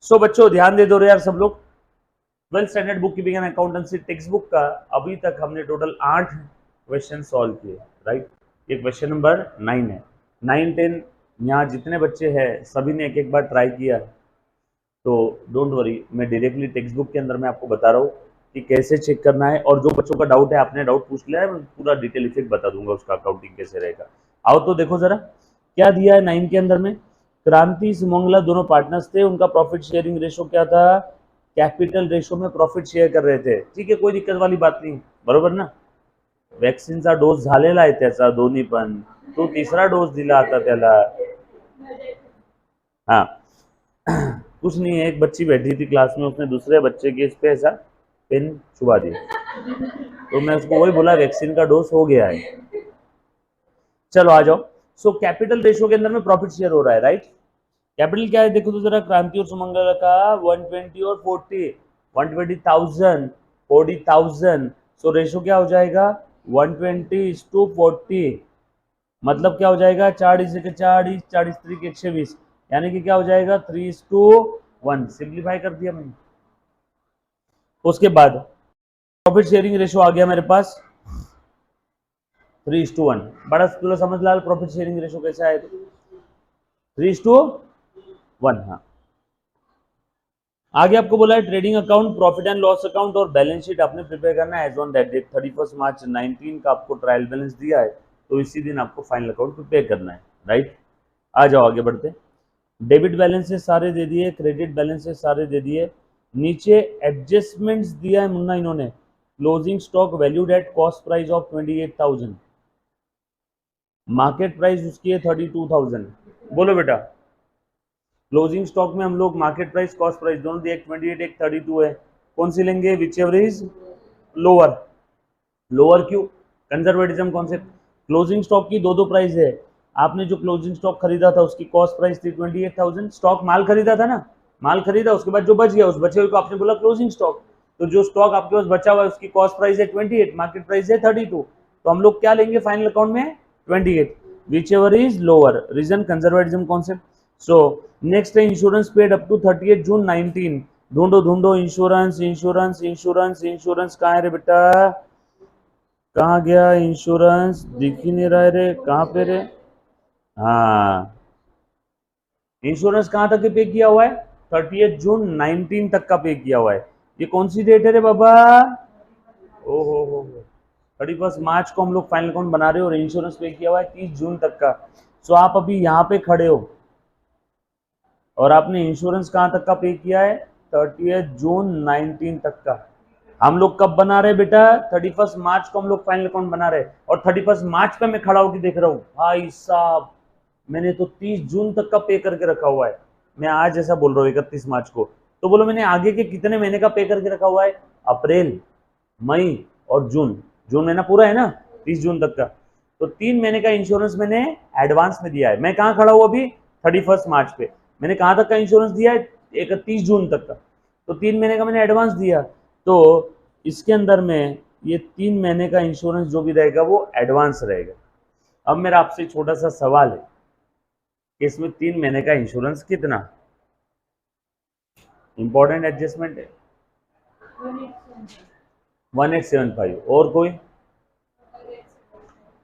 सो बच्चों ध्यान दे दो रे यार सब लोग। 12th standard book keeping and accountancy text book का अभी तक हमने टोटल 8 क्वेश्चन सॉल्व किए, राइट। ये क्वेश्चन नंबर 9 है। 9, 10 यहाँ जितने बच्चे हैं सभी ने एक एक बार ट्राई किया है, तो डोंट वरी, मैं डायरेक्टली टेक्स्ट बुक के अंदर मैं आपको बता रहा हूँ कि कैसे चेक करना है। और जो बच्चों का डाउट है आपने डाउट पूछ लिया है, मैं पूरा डिटेल इफेक्ट बता दूंगा उसका अकाउंटिंग कैसे रहेगा। आओ तो देखो जरा क्या दिया है 9 के अंदर में। क्रांति सुमंगला दोनों पार्टनर्स थे, उनका प्रॉफिट शेयरिंग रेशो क्या था, कैपिटल रेशो में प्रॉफिट शेयर कर रहे थे। ठीक है, कोई दिक्कत वाली बात नहीं, बरोबर ना। वॅक्सिनचा डोस झालेला आहे त्याचा दोन्ही पण, तो तिसरा डोस दिला आता त्याला। हाँ कुछ नहीं है, एक बच्ची बैठी थी क्लास में, उसने दूसरे बच्चे के इस पे ऐसा पेन छुपा दिया, तो मैं उसको वही बोला वैक्सीन का डोज हो गया है। चलो आ जाओ। सो कैपिटल रेशियो के अंदर में प्रॉफिट शेयर हो रहा है, राइट। कैपिटल क्या है देखो तो जरा, क्रांति और सुमंगला का 120 और 40, 120,000 40,000। सो रेशियो क्या हो जाएगा 120:40, मतलब क्या हो जाएगा 4:40, 4:3 यानी कि क्या हो जाएगा 3:1। सिंप्लीफाई कर दिया मैंने। उसके बाद प्रॉफिट शेयरिंग रेशियो आ गया मेरे पास 3:1। बड़ा तुला समझ ला प्रॉफिट शेयरिंग रेशियो कैसा है, 3:1। हाँ आगे आपको बोला है trading account, profit and loss account और बैलेंस शीट आपने प्रिपेयर करना है एज ऑन दैट डेट। 31 मार्च 19 का आपको ट्रायल बैलेंस दिया है, तो इसी दिन आपको फाइनल अकाउंट प्रिपेयर करना है, राइट। आ जाओ आगे बढ़ते। डेबिट बैलेंस से सारे दे दिए, क्रेडिट बैलेंस से सारे दे दिए। नीचे एडजस्टमेंट्स दिया है मुन्ना इन्होंने। Closing stock valued at cost price of 28,000, market price उसकी है 32,000। बोलो बेटा, क्लोजिंग स्टॉक में हम लोग मार्केट प्राइस कॉस्ट प्राइस दोनों दिए, 28 एक 32 है, कौन सी लेंगे, which ever is lower. Lower क्यों, कंजर्वेटिज्म कॉन्सेप्ट। क्लोजिंग स्टॉक की दो प्राइस है, आपने जो क्लोजिंग स्टॉक खरीदा था उसकी कॉस्ट प्राइस थी 28,000। स्टॉक माल खरीदा था ना, माल खरीदा, उसके बाद जो बच गया उस बचे हुए को आपने बोला क्लोजिंग स्टॉक। तो जो स्टॉक आपके पास बचा हुआ है उसकी कॉस्ट प्राइस है 28, मार्केट प्राइस है 32, तो हम लोग क्या लेंगे फाइनल अकाउंट में 28, whichever is lower. Reason conservatism concept. So next है insurance paid up to 30 June 19। ढूंढो ढूंढो इंश्योरेंस इंश्योरेंस इंश्योरेंस इंश्योरेंस कहाँ है रे बेटा, कहाँ गया इंश्योरेंस, दिख ही नहीं रहा है रे, कहाँ पे रे। हाँ इंश्योरेंस कहाँ तक पे किया हुआ है, 30 जून 19 तक का पे किया हुआ है। ये कौन सी डेट है रे बाबा, ओ हो 31 मार्च को हम लोग फाइनल अकाउंट बना रहे हो और इंश्योरेंस पे किया हुआ है 30 जून तक का। सो आप अभी यहाँ पे खड़े हो और आपने इंश्योरेंस कहाँ तक का पे किया है 30 जून 19 तक का। हम लोग कब बना रहे बेटा, 31 मार्च को हम लोग फाइनल अकाउंट बना रहे, और 31 मार्च पे मैं खड़ा होकर देख रहा हूँ भाई साहब मैंने तो 30 जून तक का पे करके रखा हुआ है। मैं आज ऐसा बोल रहा हूँ 31 मार्च को, तो बोलो मैंने आगे के कितने महीने का पे करके रखा हुआ है, अप्रैल मई और जून। जून महीना पूरा है ना 30 जून तक का, तो 3 महीने का इंश्योरेंस मैंने एडवांस में दिया है। मैं कहाँ खड़ा हूँ अभी 31 मार्च पे, मैंने कहाँ तक का इंश्योरेंस दिया है 31 जून तक का, तो 3 महीने का मैंने एडवांस दिया। तो इसके अंदर में ये 3 महीने का इंश्योरेंस जो भी रहेगा वो एडवांस रहेगा। अब मेरा आपसे छोटा सा सवाल है कि इसमें 3 महीने का इंश्योरेंस कितना, इंपॉर्टेंट एडजस्टमेंट है 1875। और कोई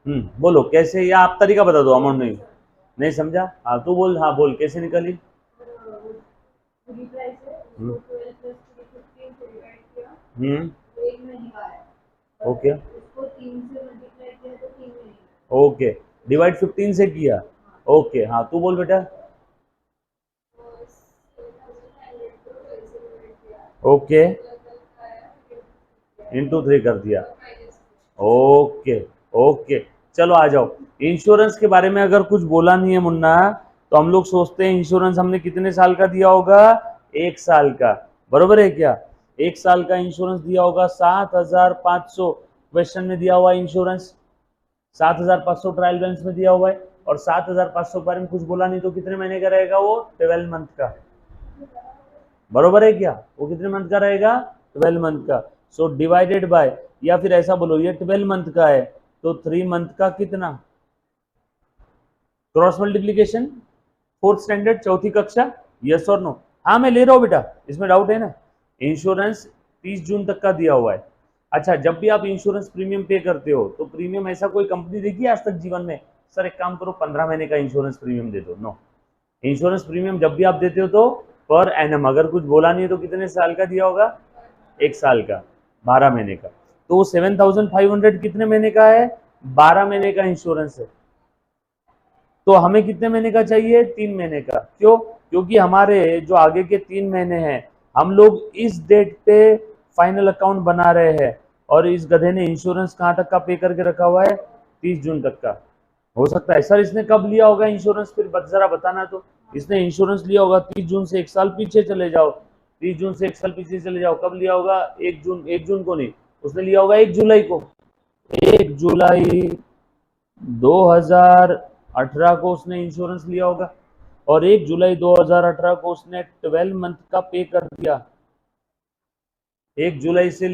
बोलो कैसे, या आप तरीका बता दो, अमाउंट नहीं समझा। हाँ तू बोल, हाँ बोल कैसे निकली। ओके ओके, डिवाइड 15 से किया, ओके। हाँ तू बोल बेटा। ओके इंटू 3 कर दिया, ओके ओके। चलो आ जाओ, इंश्योरेंस के बारे में अगर कुछ बोला नहीं है मुन्ना, तो हम लोग सोचते हैं इंश्योरेंस हमने कितने साल का दिया होगा, 1 साल का, बरोबर है क्या। 1 साल का इंश्योरेंस दिया होगा 7,500 क्वेश्चन में दिया हुआ इंश्योरेंस, 7,500 ट्रायल बैलेंस में दिया हुआ है, और 7,500 के बारे में कुछ बोला नहीं, तो कितने महीने का रहेगा वो 12 मंथ का, बरोबर है क्या। वो कितने मंथ का रहेगा 12 मंथ का। सो डिवाइडेड बाय, या फिर ऐसा बोलो ये 12 मंथ का है तो 3 मंथ का कितना, क्रॉस मल्टीप्लीकेशन, 4th स्टैंडर्ड चौथी कक्षा, यस और नो। हाँ मैं ले रहा हूँ बेटा, इसमें डाउट है ना। इंश्योरेंस 30 जून तक का दिया हुआ है। अच्छा, जब भी आप इंश्योरेंस प्रीमियम पे करते हो तो प्रीमियम ऐसा कोई कंपनी देगी आज तक जीवन में, सर एक काम करो 15 महीने का इंश्योरेंस प्रीमियम दे दो, नो। इंश्योरेंस प्रीमियम जब भी आप देते हो तो पर एनम, अगर कुछ बोला नहीं है तो कितने साल का दिया होगा, 1 साल का, 12 महीने का। तो 7,500 कितने महीने का है, 12 महीने का इंश्योरेंस है। तो हमें कितने महीने का चाहिए, 3 महीने का। क्यों, क्योंकि हमारे जो आगे के 3 महीने हैं हम लोग इस डेट पे फाइनल अकाउंट बना रहे हैं, और इस गधे ने इंश्योरेंस कहाँ तक का पे करके रखा हुआ है, 30 जून तक का। हो सकता है सर इसने कब लिया होगा इंश्योरेंस, फिर जरा बताना। तो इसने इंश्योरेंस लिया होगा 30 जून से 1 साल पीछे चले जाओ, 30 जून से 1 साल पीछे चले जाओ, कब लिया होगा, 1 जून, 1 जून को नहीं, उसने लिया होगा 1 जुलाई को, 1 जुलाई 2018 को उसने इंश्योरेंस लिया होगा, और 1 जुलाई 2018 को उसने 12 मंथ का पे कर दिया, 1 जुलाई से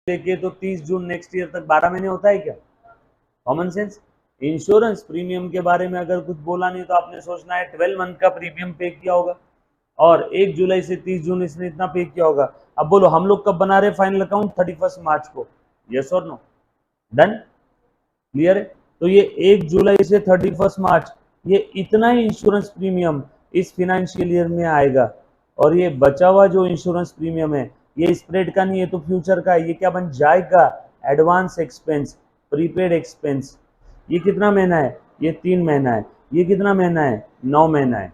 लेके तो 30 जून नेक्स्ट ईयर तक 12 महीने होता है क्या? Common sense. इंश्योरेंस प्रीमियम के बारे में अगर कुछ बोला नहीं तो आपने सोचना है 12 मंथ का प्रीमियम पे किया होगा और 1 जुलाई से 30 जून इसने इतना पे किया होगा। अब बोलो हम लोग कब बना रहे फाइनल अकाउंट? 31 मार्च को। यस और नो? डन? क्लियर है? तो ये 1 जुलाई से 31 मार्च ये इतना ही इंश्योरेंस प्रीमियम इस फिनेंशियल ईयर में आएगा और ये बचा हुआ जो इंश्योरेंस प्रीमियम है ये स्प्रेड का नहीं है तो फ्यूचर का है। ये क्या बन जाएगा? Advance expense, prepaid expense. ये कितना महीना है? ये 3 महीना है। ये कितना महीना है? 9 महीना है।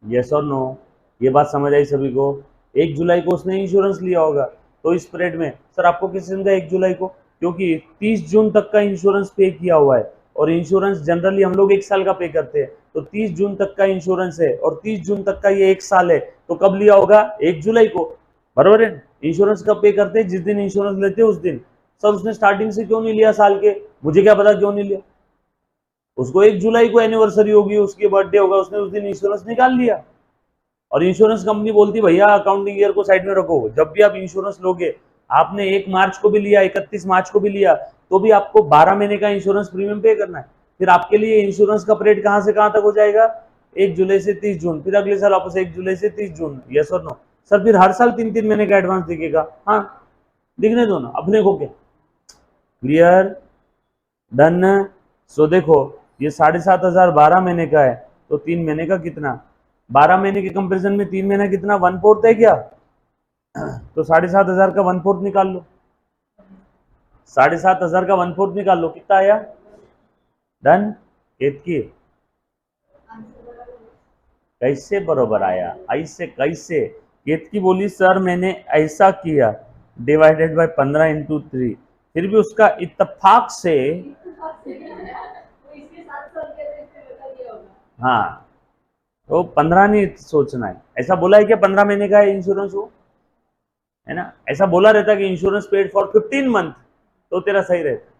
यस और नो? ये बात समझ आई सभी को? 1 जुलाई को उसने इंश्योरेंस लिया होगा तो इस पीरियड में सर आपको किस समझा 1 जुलाई को? क्योंकि 30 जून तक का इंश्योरेंस पे किया हुआ है और इंश्योरेंस जनरली हम लोग 1 साल का पे करते हैं तो 30 जून तक का इंश्योरेंस है और 30 जून तक का ये 1 साल है तो कब लिया होगा? 1 जुलाई को। बराबर है? इंश्योरेंस कब पे करते हैं? जिस दिन इंश्योरेंस लेते हैं उस दिन। सर उसने स्टार्टिंग से क्यों नहीं लिया साल के? मुझे क्या पता क्यों नहीं लिया। उसको 1 जुलाई को एनिवर्सरी होगी, उसकी बर्थडे होगा, उसने उस दिन इंश्योरेंस निकाल लिया। और इंश्योरेंस कंपनी बोलती भैया अकाउंटिंग ईयर को साइड में रखो, जब भी आप इंश्योरेंस लोगे आपने 1 मार्च को भी लिया, 31 मार्च को भी लिया तो भी आपको 12 महीने का इंश्योरेंस प्रीमियम पे करना है। फिर आपके लिए इंश्योरेंस का पीरियड कहां से कहां तक हो जाएगा? 1 जुलाई से 30 जून, फिर अगले साल वापस 1 जुलाई से 30 जून। यस और नो? सर फिर हर साल 3-3 महीने का एडवांस दिखेगा। हाँ दिखने दो ना, अपने को क्या। क्लियर? डन? सो देखो ये 7,500 12 महीने का है तो 3 महीने का कितना? 12 महीने के कंपैरिजन में 3 महीना कितना? 1/4 है क्या? तो 7,500 का 1/4 निकाल लो। 7,500 का 1/4 निकाल लो, कितना आया? डन? केतकी कैसे बरोबर आया? ऐसे कैसे? केतकी बोली सर मैंने ऐसा किया डिवाइडेड बाय 15 इंटू 3, फिर भी उसका इत्तेफाक से हाँ तो 15 नहीं सोचना है। ऐसा बोला है क्या 15 महीने का है इंश्योरेंस हो, है ना? ऐसा बोला रहता कि इंश्योरेंस पेड फॉर 15 मंथ तो तेरा सही रहता,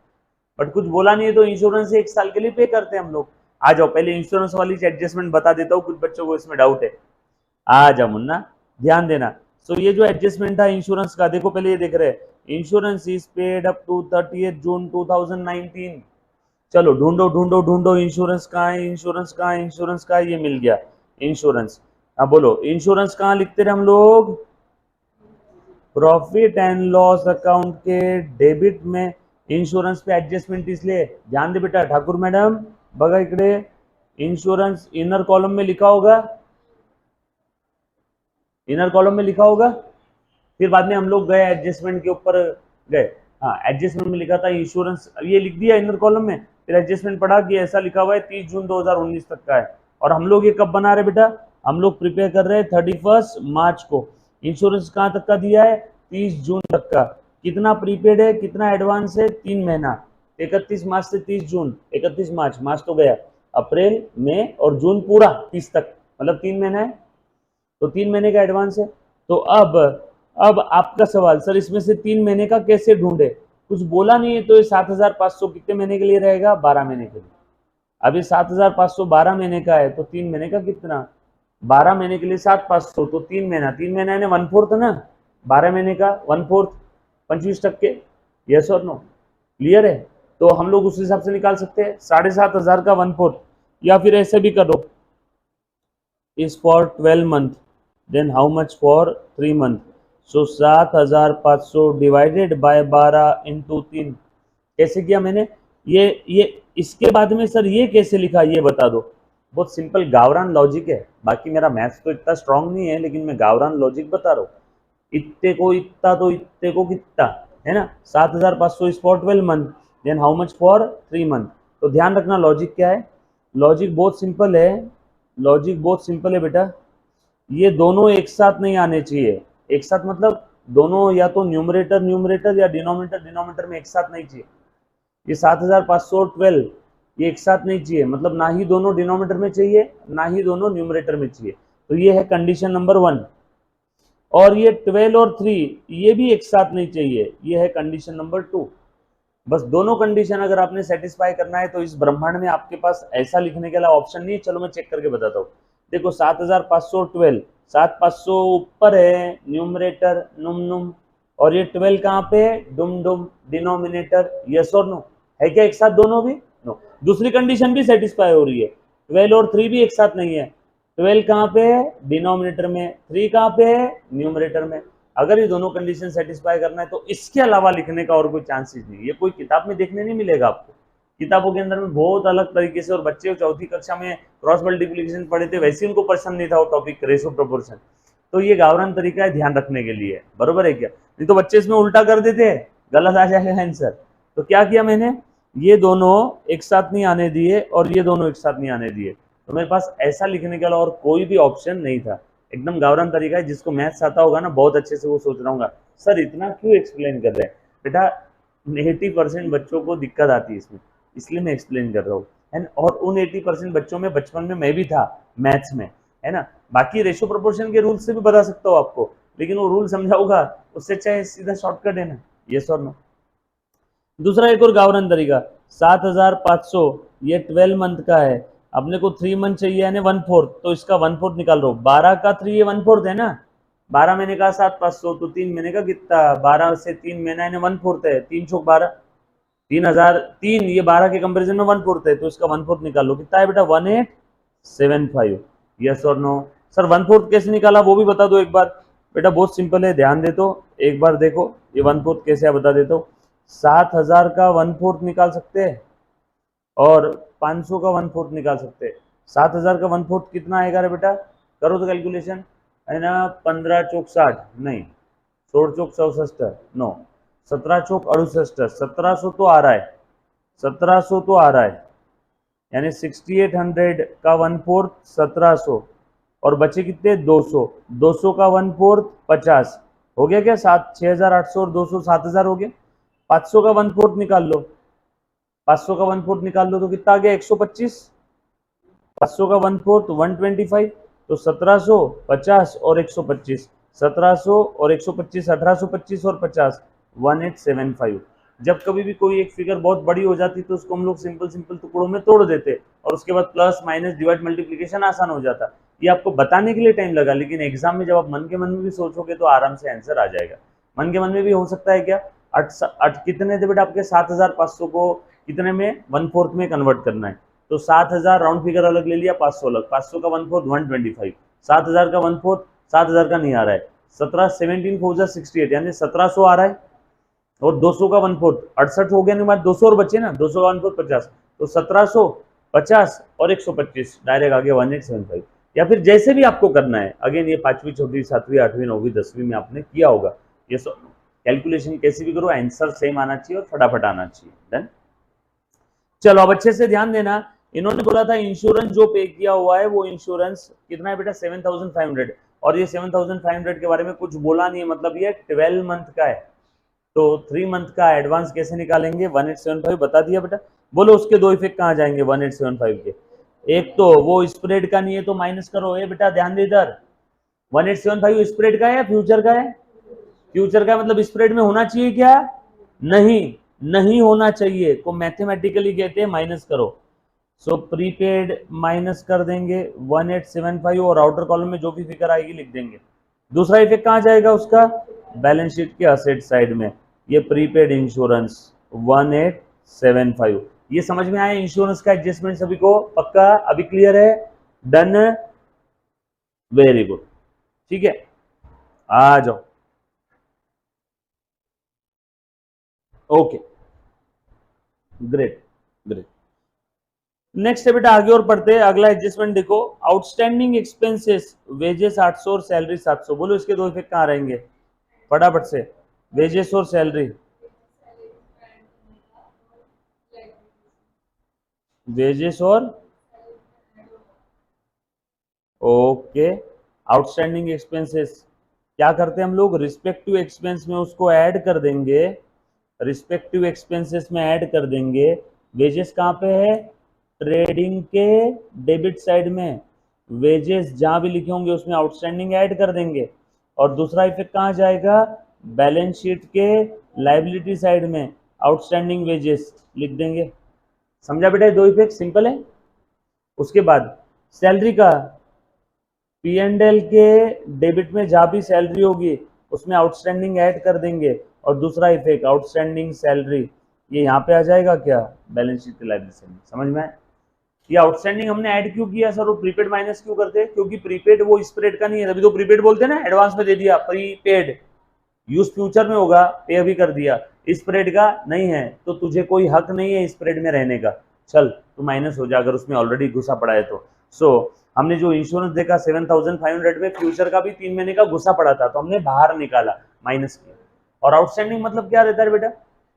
बट कुछ बोला नहीं है तो इंश्योरेंस 1 साल के लिए पे करते हैं हम लोग। आ जाओ पहले इंश्योरेंस वाली एडजस्टमेंट बता देता हूँ, कुछ बच्चों को इसमें डाउट है। आ जाओ मुन्ना ध्यान देना। सो ये जो एडजस्टमेंट था इंश्योरेंस का, देखो पहले ये देख रहे हैं insurance is paid up to 30 June 2019। चलो ढूंढो ढूंढो ढूंढो इंश्योरेंस कहाँ है, इंश्योरेंस कहाँ है, इंश्योरेंस कहाँ है? ये मिल गया इंश्योरेंस। अब बोलो इंश्योरेंस कहाँ लिखते रहे हम लोग? प्रॉफिट एंड लॉस अकाउंट के डेबिट में इंश्योरेंस पे एडजस्टमेंट, इसलिए ध्यान दे बेटा ठाकुर मैडम बघा इकडे इंश्योरेंस इनर कॉलम में लिखा होगा, इनर कॉलम में लिखा होगा। फिर बाद में हम लोग गए एडजस्टमेंट के ऊपर गए, हाँ एडजस्टमेंट में लिखा था इंश्योरेंस, ये लिख दिया इनर कॉलम में। फिर एडजस्टमेंट पढ़ा कि ऐसा लिखा हुआ है 30 जून 2019 तक का है और हम लोग ये कब बना रहे बेटा? हम लोग प्रिपेयर कर रहे हैं 31 मार्च को। इंश्योरेंस कहाँ तक का दिया है? 30 जून तक का। कितना प्रीपेड है, कितना एडवांस है? 3 महीना। 31 मार्च से 30 जून, 31 मार्च, मार्च तो गया, अप्रैल मई और जून पूरा 30 तक, मतलब 3 महीना है तो 3 महीने का एडवांस है। तो अब आपका सवाल सर इसमें से 3 महीने का कैसे ढूंढे? कुछ बोला नहीं है तो ये 7,500 कितने महीने के लिए रहेगा? 12 महीने के लिए। अब ये 7,500 12 महीने का है तो 3 महीने का कितना? 12 महीने के लिए 7,500 तो 3 महीना, 3 महीना यानी 1/4 ना, 12 महीने का 1/4 25%। यस और नो? क्लियर है? तो हम लोग उस हिसाब से निकाल सकते हैं 7,500 का 1/4, या फिर ऐसे भी करो is for 12 month, then how much for 3 month? So 7,500 divided by 12 into 3। कैसे किया मैंने? ये इसके बाद में सर ये कैसे लिखा ये बता दो। बहुत सिंपल गावरान लॉजिक है, बाकी मेरा मैथ्स तो इतना स्ट्रांग नहीं है लेकिन मैं गावरान लॉजिक बता रहा हूँ। इतने को इतना तो इतने को कितना, है ना? 7,500 is for 12 month, then how much for 3 month. तो ध्यान रखना लॉजिक क्या है, लॉजिक बहुत सिंपल है, लॉजिक बहुत सिंपल है बेटा। ये दोनों एक साथ नहीं आने चाहिए, एक साथ मतलब दोनों या तो न्यूमरेटर न्यूमरेटर या डिनोमिनेटर डिनोमिनेटर में एक साथ नहीं चाहिए। ये 7,512 ये एक साथ नहीं चाहिए, मतलब ना ही दोनों डिनोमिनेटर में चाहिए ना ही दोनों न्यूमरेटर में चाहिए। तो ये है कंडीशन नंबर 1। और ये 12 और 3 ये भी एक साथ नहीं चाहिए, ये है कंडीशन नंबर 2। बस दोनों कंडीशन अगर आपने सेटिस्फाई करना है तो इस ब्रह्मांड में आपके पास ऐसा लिखने के अलावा ऑप्शन नहीं है। चलो मैं चेक करके बताता हूँ। देखो 7512, 7500 ऊपर है न्यूमरेटर नुम नुम, और ये 12 कहाँ पे है डुम डुम डिनोमिनेटर, यस और नो, है क्या एक साथ दोनों भी? नो। दूसरी कंडीशन भी सेटिस्फाई हो रही है, 12 और 3 भी एक साथ नहीं है, 12 कहाँ पे है डिनोमिनेटर में, 3 कहाँ पे है न्यूमरेटर में। अगर ये दोनों कंडीशन सेटिस्फाई करना है तो इसके अलावा लिखने का और कोई चांसेस नहीं, ये कोई किताब में देखने नहीं मिलेगा आपको। किताबों के अंदर में बहुत अलग तरीके से, और बच्चे चौथी कक्षा में क्रॉस मल्टीप्लिकेशन पढ़े थे, वैसे उनको पसंद नहीं था वो टॉपिक रेशो प्रोपोर्शन। तो ये गावरान तरीका है ध्यान रखने के लिए, बरोबर है क्या? नहीं तो बच्चे इसमें उल्टा कर देते हैं, गलत आ जाएगा आंसर। तो क्या किया मैंने, ये दोनों एक साथ नहीं आने दिए और ये दोनों एक साथ नहीं आने दिए, तो मेरे पास ऐसा लिखने के अलावा और कोई भी ऑप्शन नहीं था। एकदम गावरान तरीका है, जिसको मैथ्स आता होगा ना बहुत अच्छे से वो सोच रहा हूँ सर इतना क्यों एक्सप्लेन कर रहे हैं बेटा, 80% बच्चों को दिक्कत आती है इसमें, इसलिए मैं एक्सप्लेन कर रहा हूँ। एंड और उन 80% बच्चों में बचपन में मैं भी था मैथ्स में, है ना। बाकी रेशो प्रोपोर्शन के रूल से भी बता सकता हूँ आपको, लेकिन वो रूल समझाऊंगा उससे चाहे सीधा शॉर्टकट है ना, यस और नो। दूसरा एक और गावरान तरीका, 7500 ये 12 मंथ का है, अपने को 3 मंथ चाहिए यानी 1/4, तो इसका 1/4 निकाल लो, 12 का 3 ये 1/4 है ना, 12 महीने का 7500, तो 3 महीने का कितना, 12 से 3 महीना यानी 1/4 है, 3 चौक 12, 3003, ये 12 के कंपेरिजन में 1/4 है, तो इसका 1/4 निकाल लो, कितना है बेटा 1875, यस और नो। सर 1/4 कैसे निकाला वो भी बता दो एक बार। बेटा बहुत सिंपल है, ध्यान दे तो एक बार देखो ये 1/4 कैसे है बता देता हूँ। 7000 का 1/4 निकाल सकते हैं और 500 का 1/4 निकाल सकते हैं। 7000 का 1/4 कितना आएगा रे बेटा, करो तो कैलकुलेशन, है ना, 15 चौक 60 नहीं, 16 चौक 64 नो, 17 चौक 68, 1700 तो आ रहा है, 1700 तो आ रहा है, यानी 6800 का 1/4 1700, और बचे कितने 200, 200 का 1/4 50, हो गया क्या 6800 और 200 7000 हो गया। 500 का 1/4 निकाल लो, 500 का 1/4 निकाल लो तो कितना आ गया 125, 500 का 1/4 125, तो 1750 और 125, 1700 और 125 1825 और 50 1875। जब कभी भी कोई एक फिगर बहुत बड़ी हो जाती तो उसको हम लोग सिंपल सिंपल टुकड़ों में तोड़ देते और उसके बाद प्लस माइनस डिवाइड मल्टीप्लिकेशन आसान हो जाता। ये आपको बताने के लिए टाइम लगा, लेकिन एग्जाम में जब आप मन के मन में भी सोचोगे तो आराम से आंसर आ जाएगा। मन के मन में भी हो सकता है क्या, कितने थे बेटा आपके 7500 को कितने में 1/4 में कन्वर्ट करना है, तो 7000 राउंड फिगर अलग ले लिया, 500 अलग, 500 का 1/4 125, 7000 का 1/4 7000 का नहीं आ रहा है, 17 4 68 यानी 1700 आ रहा है, और 200 का 1/4 68 हो गया, नहीं 200 और बचे ना, 200 का 1/4 50, तो 1750 और 125 डायरेक्ट आ गया 1875। या फिर जैसे भी आपको करना है, अगेन ये 5वीं 6वीं 7वीं 8वीं 9वीं 10वीं में आपने किया होगा, ये कैलकुलेशन कैसी भी करो आंसर सेम आना चाहिए और फटाफट आना चाहिए। डन। चलो अब अच्छे से ध्यान देना, इन्होंने बोला था इंश्योरेंस जो पे किया हुआ है वो इंश्योरेंस कितना है बेटा 7500, और ये 7500 के बारे में कुछ बोला नहीं है, मतलब ये 12 मंथ का है, तो 3 मंथ का एडवांस कैसे निकालेंगे 1875 बता दिया बेटा। बोलो उसके दो इफेक्ट कहाँ जाएंगे 1875 के, एक तो वो स्प्रेड का नहीं है तो माइनस करो, ये बेटा ध्यान दे इधर, 1875 स्प्रेड का है या फ्यूचर का है, फ्यूचर का मतलब स्प्रेड में होना चाहिए क्या, नहीं, नहीं होना चाहिए, को मैथमेटिकली कहते हैं माइनस करो। सो प्रीपेड माइनस कर देंगे 1875 और आउटर कॉलम में जो भी फिगर आएगी लिख देंगे। दूसरा इफेक्ट कहाँ जाएगा उसका, बैलेंस शीट के असेट साइड में, ये प्रीपेड इंश्योरेंस 1875। ये समझ में आया इंश्योरेंस का एडजस्टमेंट सभी को पक्का, अभी क्लियर है, डन, वेरी गुड, ठीक है आ जाओ, ओके ग्रेट ग्रेट। नेक्स्ट है बेटा आगे और पढ़ते हैं, अगला एडजस्टमेंट देखो, आउटस्टैंडिंग एक्सपेंसेस वेजेस 800 और सैलरी 700, बोलो इसके दो इफेक्ट कहाँ रहेंगे फटाफट से, वेजेस और सैलरी, वेजेस और ओके, आउटस्टैंडिंग एक्सपेंसेस क्या करते हैं हम लोग, रिस्पेक्टिव एक्सपेंस में उसको ऐड कर देंगे, रिस्पेक्टिव एक्सपेंसेस में ऐड कर देंगे। वेजेस कहाँ पे है, ट्रेडिंग के डेबिट साइड में, वेजेस जहां भी लिखे होंगे उसमें आउटस्टैंडिंग ऐड कर देंगे, और दूसरा इफेक्ट कहाँ जाएगा, बैलेंस शीट के लाइबिलिटी साइड में आउटस्टैंडिंग वेजेस लिख देंगे। समझा बेटा, दो इफेक्ट सिंपल है। उसके बाद सैलरी का P&L के डेबिट में जहाँ भी सैलरी होगी उसमें आउटस्टैंडिंग ऐड कर देंगे, और दूसरा इफेक्ट आउटस्टैंडिंग सैलरी ये यहाँ पे आ जाएगा क्या, बैलेंस शीट के लायबिलिटी में। समझ में आए? ये आउटस्टैंडिंग हमने ऐड क्यों किया सर, वो प्रीपेड माइनस क्यों करते हैं, क्योंकि प्रीपेड वो स्प्रेड का नहीं है, तभी तो प्रीपेड बोलते हैं ना, एडवांस में दे दिया प्रीपेड, यूज फ्यूचर में होगा, पे अभी कर दिया, स्प्रेड का नहीं है तो तुझे कोई हक नहीं है स्प्रेड में रहने का, चल तो माइनस हो जा अगर उसमें ऑलरेडी घुसा पड़ा है तो। सो हमने जो इंश्योरेंस देखा 7500 में फ्यूचर का भी 3 महीने का घुसा पड़ा था तो हमने बाहर निकाला, माइनस किया। और आउटस्टैंडिंग मतलब क्या रहता है बेटा,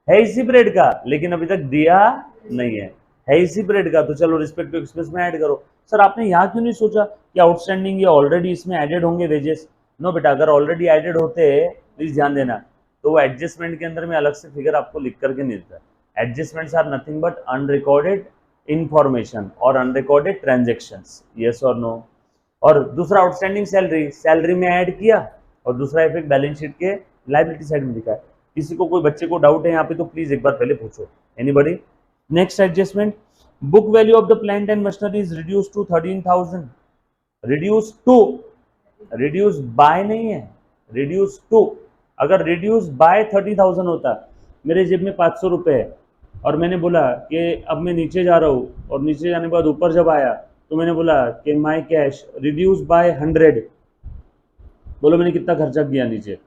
है इसी पीरियड का लेकिन अभी तक दिया नहीं है इसी पीरियड का, तो चलो रिस्पेक्टिव एक्सपेंस में ऐड करो। सर आपने यहाँ क्यों नहीं सोचा कि आउटस्टैंडिंग ये ऑलरेडी इसमें एडेड होंगे वेजेस? नो बेटा, अगर ऑलरेडी एडेड होते, प्लीज ध्यान देना, तो वो एडजस्टमेंट के अंदर में अलग से फिगर आपको लिख करके नहीं देता। Adjustments are nothing but unrecorded information और अनरिकॉर्डेड ट्रांजेक्शंस, यस और नो। और दूसरा आउटस्टैंडिंग सैलरी में ऐड किया, और दूसरा इफेक्ट बैलेंस शीट के लायबिलिटी साइड में दिखा है। किसी को कोई बच्चे को डाउट है यहाँ पे तो प्लीज एक बार पहले पूछो, anybody? Next adjustment, book value of the plant and machinery is reduce to 13,000, reduce to, reduce by नहीं है, रिड्यूस टू। अगर रिड्यूस बाय 30,000 होता, मेरे जेब में 500 रुपए है और मैंने बोला कि अब मैं नीचे जा रहा हूँ, और नीचे जाने के बाद ऊपर जब आया तो मैंने बोला कि माई कैश रिड्यूस बाय 100, बोलो मैंने कितना खर्चा किया नीचे,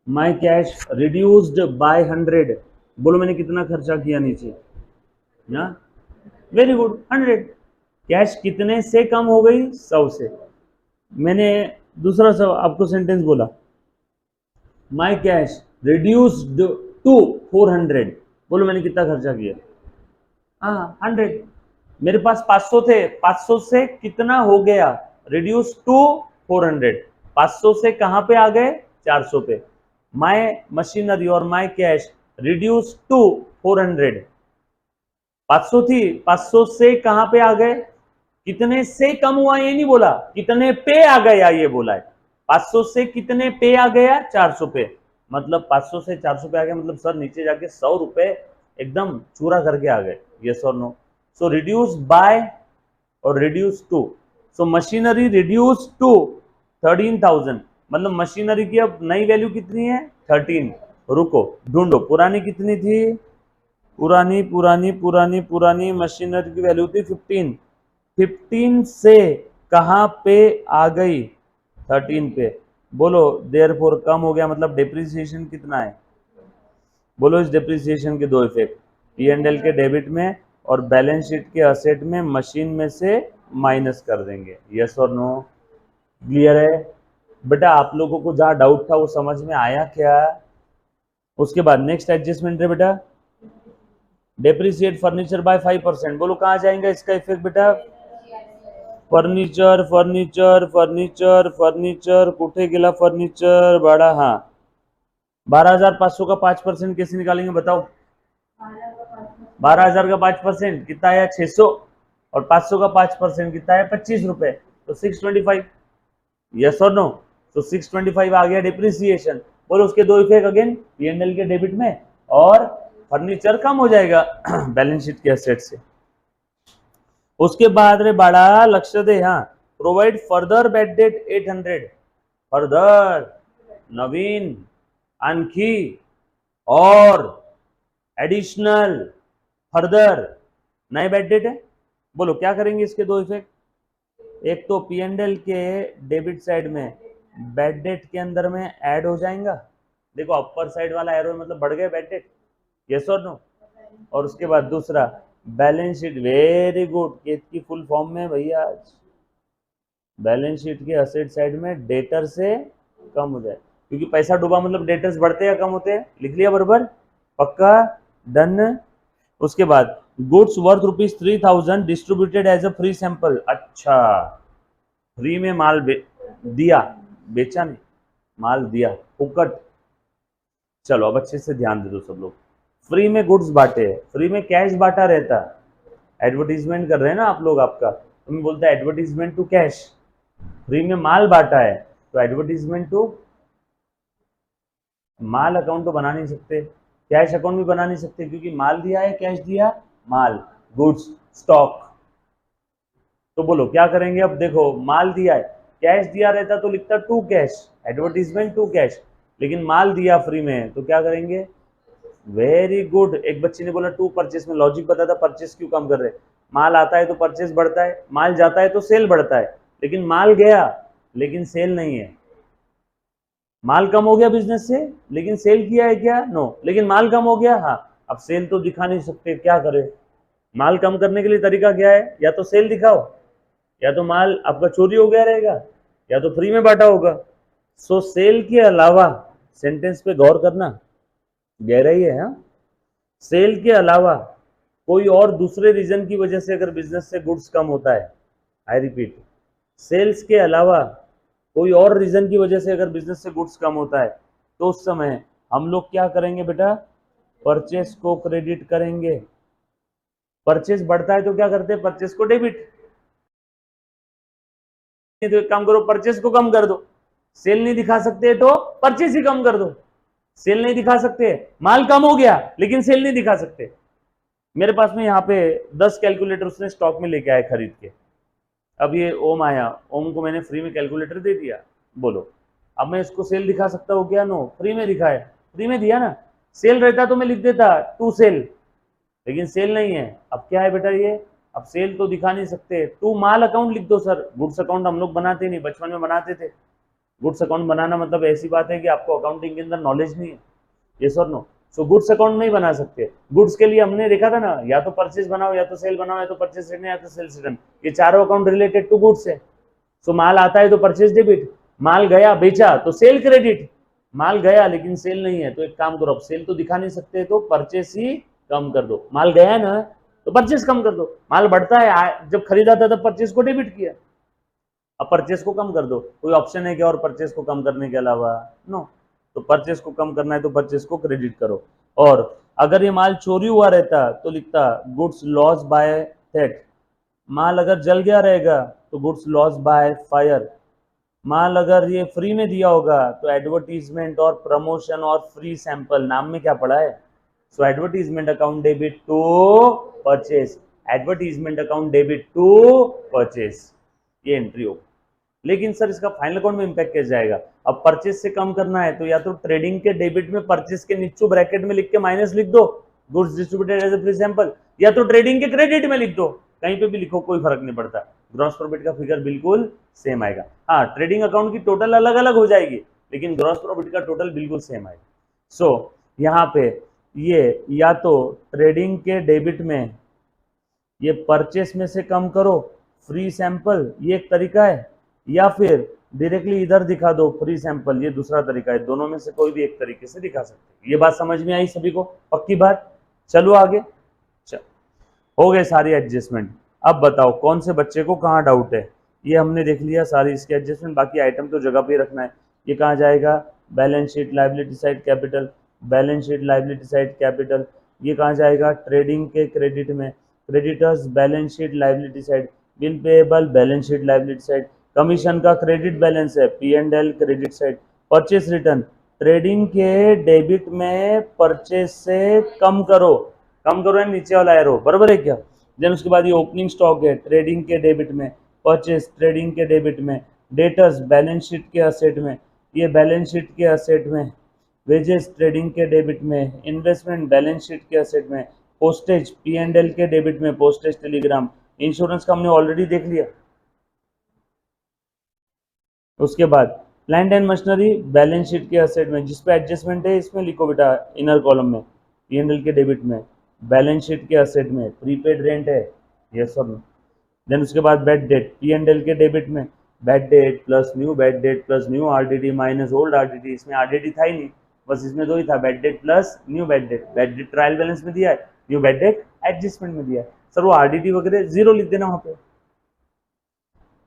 माई कैश रिड्यूस्ड बाय 100, बोलो मैंने कितना खर्चा किया नीचे ना, वेरी गुड 100। कैश कितने से कम हो गई, 100 से। मैंने दूसरा सब आपको सेंटेंस बोला, माई कैश रिड्यूस्ड टू 400, बोलो मैंने कितना खर्चा किया, हाँ 100। मेरे पास 500 थे, 500 से कितना हो गया, रिड्यूस टू 400, 500 से कहां पे आ गए, 400 पे। माय मशीनरी और माय कैश रिड्यूस टू 400, 500 थी, 500 से कहां पे आ गए, कितने से कम हुआ ये नहीं बोला, कितने पे आ गया ये बोला है। 500 से कितने पे आ गया, 400 पे, मतलब 500 से 400 पे आ गया, मतलब सर नीचे जाके 100 रुपए एकदम चूरा करके आ गए, यस और नो। सो रिड्यूस बाय और reduce to, so machinery reduce to 13,000, मतलब मशीनरी की अब नई वैल्यू कितनी है, 13। रुको ढूंढो पुरानी कितनी थी, पुरानी पुरानी पुरानी पुरानी मशीनरी की वैल्यू थी 15, 15 से कहां पे आ गई, 13 पे। बोलो देयरफॉर कम हो गया, मतलब डेप्रिसिएशन कितना है, बोलो इस डेप्रिसिएशन के दो इफेक्ट, P&L के डेबिट में और बैलेंस शीट के असेट में मशीन में से माइनस कर देंगे, यस और नो, क्लियर है बेटा? आप लोगों को जहां डाउट था वो समझ में आया क्या? उसके बाद नेक्स्ट एडजस्टमेंट है बेटा, डेप्रिसिएट फर्नीचर बाय 5%, बोलो कहां जाएंगे इसका इफेक्ट बेटा, फर्नीचर फर्नीचर फर्नीचर फर्नीचर कुठे गेला फर्नीचर बड़ा, हाँ 12,500 का 5% कैसे निकालेंगे बताओ, 12,000 का 5% कितना आया, 600, और 500 का 5% कितना है, 25 रुपए, तो 625, यस और नो। तो 625 आ गया डिप्रिसिएशन। बोलो उसके दो इफेक्ट अगेन, P&L के डेबिट में, और फर्नीचर कम हो जाएगा बैलेंस शीट के एसेट से। उसके बाद रे बड़ा लक्ष्य दे, हाँ provide further bad debt 800, further नवीन आणखी और एडिशनल फर्दर नए बैड डेट है। बोलो क्या करेंगे इसके दो इफेक्ट, एक तो P&L के डेबिट साइड में बैड डेट के अंदर में ऐड हो जाएगा, देखो अपर साइड वाला एरो मतलब बढ़ गए बैड डेट, यस और नो। और उसके बाद दूसरा बैलेंस शीट, वेरी गुड, की फुल फॉर्म में भैया आज बैलेंस शीट के असेट साइड में डेटर से कम हो जाए, क्योंकि पैसा डूबा मतलब डेटर्स बढ़ते या कम होते हैं, लिख लिया बराबर, पक्का डन। उसके बाद goods worth ₹3,000 distributed as a free sample, अच्छा फ्री में माल दिया, बेचा नहीं, माल दिया फुकट। चलो अब अच्छे से ध्यान दे दो सब लोग, फ्री में गुड्स बांटे, फ्री में कैश बांटा रहता, एडवर्टीजमेंट कर रहे हैं ना आप लोग, आपका तुम्हें बोलता है एडवर्टीजमेंट टू कैश, फ्री में माल बांटा है तो एडवर्टीजमेंट टू, माल अकाउंट तो बना नहीं सकते, कैश अकाउंट भी बना नहीं सकते, क्योंकि माल दिया है, कैश दिया, माल गुड्स स्टॉक, तो बोलो क्या करेंगे। अब देखो माल दिया है, कैश दिया रहता तो लिखता to cash, advertisement to cash, लेकिन माल दिया फ्री में तो क्या करेंगे। Very good. एक बच्ची ने बोला टू परचेस में, लॉजिक बता था परचेस क्यों कम कर रहे। माल आता है तो परचेस बढ़ता है, माल जाता है तो सेल बढ़ता है, लेकिन माल गया लेकिन सेल नहीं है। माल कम हो गया बिजनेस से, लेकिन सेल किया है क्या, नो, लेकिन माल कम हो गया, हाँ। अब सेल तो दिखा नहीं सकते, क्या करें। माल कम करने के लिए तरीका क्या है, या तो सेल दिखाओ, या तो माल आपका चोरी हो गया रहेगा, या तो फ्री में बांटा होगा। सो सेल के अलावा, सेंटेंस पे गौर करना, गहराई है, हाँ। सेल के अलावा कोई और दूसरे रीजन की वजह से अगर बिजनेस से गुड्स कम होता है, आई रिपीट, सेल्स के अलावा कोई और रीजन की वजह से अगर बिजनेस से गुड्स कम होता है, तो उस समय हम लोग क्या करेंगे बेटा, परचेस को क्रेडिट करेंगे। परचेस बढ़ता है तो क्या करते हैं, परचेस को डेबिट। तो एक काम करो, परचेस को कम कर दो। सेल नहीं दिखा सकते तो परचेस ही कम कर दो। सेल नहीं दिखा सकते, माल कम हो गया लेकिन सेल नहीं दिखा सकते। मेरे पास में यहाँ पे 10 कैलकुलेटर उसने स्टॉक में लेके आए खरीद के। अब ये ओम आया, ओम को मैंने फ्री में कैलकुलेटर दे दिया, बोलो अब मैं इसको सेल दिखा सकता हूँ क्या, नो, फ्री में दिखाया, फ्री में दिया ना। सेल रहता तो मैं लिख देता टू सेल, लेकिन सेल नहीं है। अब क्या है बेटा ये, अब सेल तो दिखा नहीं सकते, टू माल अकाउंट लिख दो सर। गुड्स अकाउंट हम लोग बनाते नहीं, बचपन में बनाते थे। गुड्स अकाउंट बनाना मतलब ऐसी बात है कि आपको अकाउंटिंग के अंदर नॉलेज नहीं है, ये sir no. So goods account नहीं बना सकते। गुड्स के लिए हमने देखा था ना, या तो परचेज बनाओ, या तो सेल बनाओ, या तो परचेज रिटर्न, या तो सेल्स रिटर्न, ये चारों अकाउंट रिलेटेड टू गुड्स है। सो माल आता है तो परचेज डेबिट, माल गया बेचा तो सेल क्रेडिट। माल गया लेकिन सेल नहीं है, तो एक काम करो, अब सेल तो दिखा नहीं सकते तो परचेस ही कम कर दो। माल गया ना तो परचेस कम कर दो, माल बढ़ता है, जब खरीदा था तब परचेस को डेबिट किया, अब परचेस को कम कर दो। कोई ऑप्शन है क्या और परचेस को कम करने के अलावा, नो। तो परचेस को कम करना है तो परचेस को क्रेडिट करो। और अगर ये माल चोरी हुआ रहता तो लिखता गुड्स लॉस बाय थेट। माल अगर जल गया रहेगा तो गुड्स लॉस बाय फायर। माल अगर ये फ्री में दिया होगा तो एडवर्टीजमेंट और प्रमोशन और फ्री सैंपल, नाम में क्या पड़ा है। So advertisement account debit to purchase, advertisement account debit to purchase, ये एंट्री होगी। लेकिन सर इसका फाइनल अकाउंट में इंपैक्ट कैसे जाएगा। अब परचेस से कम करना है तो या तो ट्रेडिंग के डेबिट में परचेस के नीचे ब्रैकेट में लिख के माइनस लिख दो, goods distributed as a free sample, या तो ट्रेडिंग के क्रेडिट में लिख दो, कहीं पे भी लिखो कोई फर्क नहीं पड़ता, ग्रॉस प्रॉफिट का फिगर बिल्कुल सेम आएगा। हाँ, ट्रेडिंग अकाउंट की टोटल अलग अलग हो जाएगी, लेकिन ग्रॉस प्रॉफिट का टोटल बिल्कुल सेम आएगा। सो यहाँ पे ये या तो ट्रेडिंग के डेबिट में ये परचेस में से कम करो, फ्री सैंपल, ये एक तरीका है, या फिर डायरेक्टली इधर दिखा दो फ्री सैंपल, ये दूसरा तरीका है। दोनों में से कोई भी एक तरीके से दिखा सकते हैं। ये बात समझ में आई सभी को, पक्की बात। चलो आगे, चल हो गए सारी एडजस्टमेंट। अब बताओ कौन से बच्चे को कहाँ डाउट है। ये हमने देख लिया सारी इसके एडजस्टमेंट, बाकी आइटम तो जगह पे ही रखना है। ये कहाँ जाएगा, balance sheet liability side capital, balance sheet liability side capital. ये कहाँ जाएगा, ट्रेडिंग के क्रेडिट में, creditors balance sheet liability side, bill payable balance sheet liability side, commission का क्रेडिट बैलेंस है P&L credit side, purchase return, trading के debit में purchase से कम करो, कम करो है नीचे वाला एरो, बराबर है क्या। देन उसके बाद ये ओपनिंग स्टॉक है ट्रेडिंग के डेबिट में, परचेस ट्रेडिंग के डेबिट में, डेटर्स बैलेंस शीट के असेट में, ये बैलेंस शीट के असेट में, वेजेस ट्रेडिंग के डेबिट में, इन्वेस्टमेंट बैलेंस शीट के असेट में, पोस्टेज P&L के डेबिट में, पोस्टेज टेलीग्राम, इंश्योरेंस का हमने ऑलरेडी देख लिया। उसके बाद plant and machinery balance sheet के असेट में, जिस पे एडजस्टमेंट है इसमें लिखो बेटा इनर कॉलम में, P&L के डेबिट में, बैलेंस शीट के असेट में, प्रीपेड रेंट है, यस और नो। देन उसके बाद बैड डेट P&L के डेबिट में, bad debt plus new bad debt plus new RDD minus old RDD, इसमें RDD था ही नहीं, बस इसमें दो ही था, bad debt plus new bad debt. Bad debt trial balance में दिया है, न्यू बैड डेट एडजस्टमेंट में दिया है। सर वो RDD वगैरह जीरो लिख देना वहाँ पे।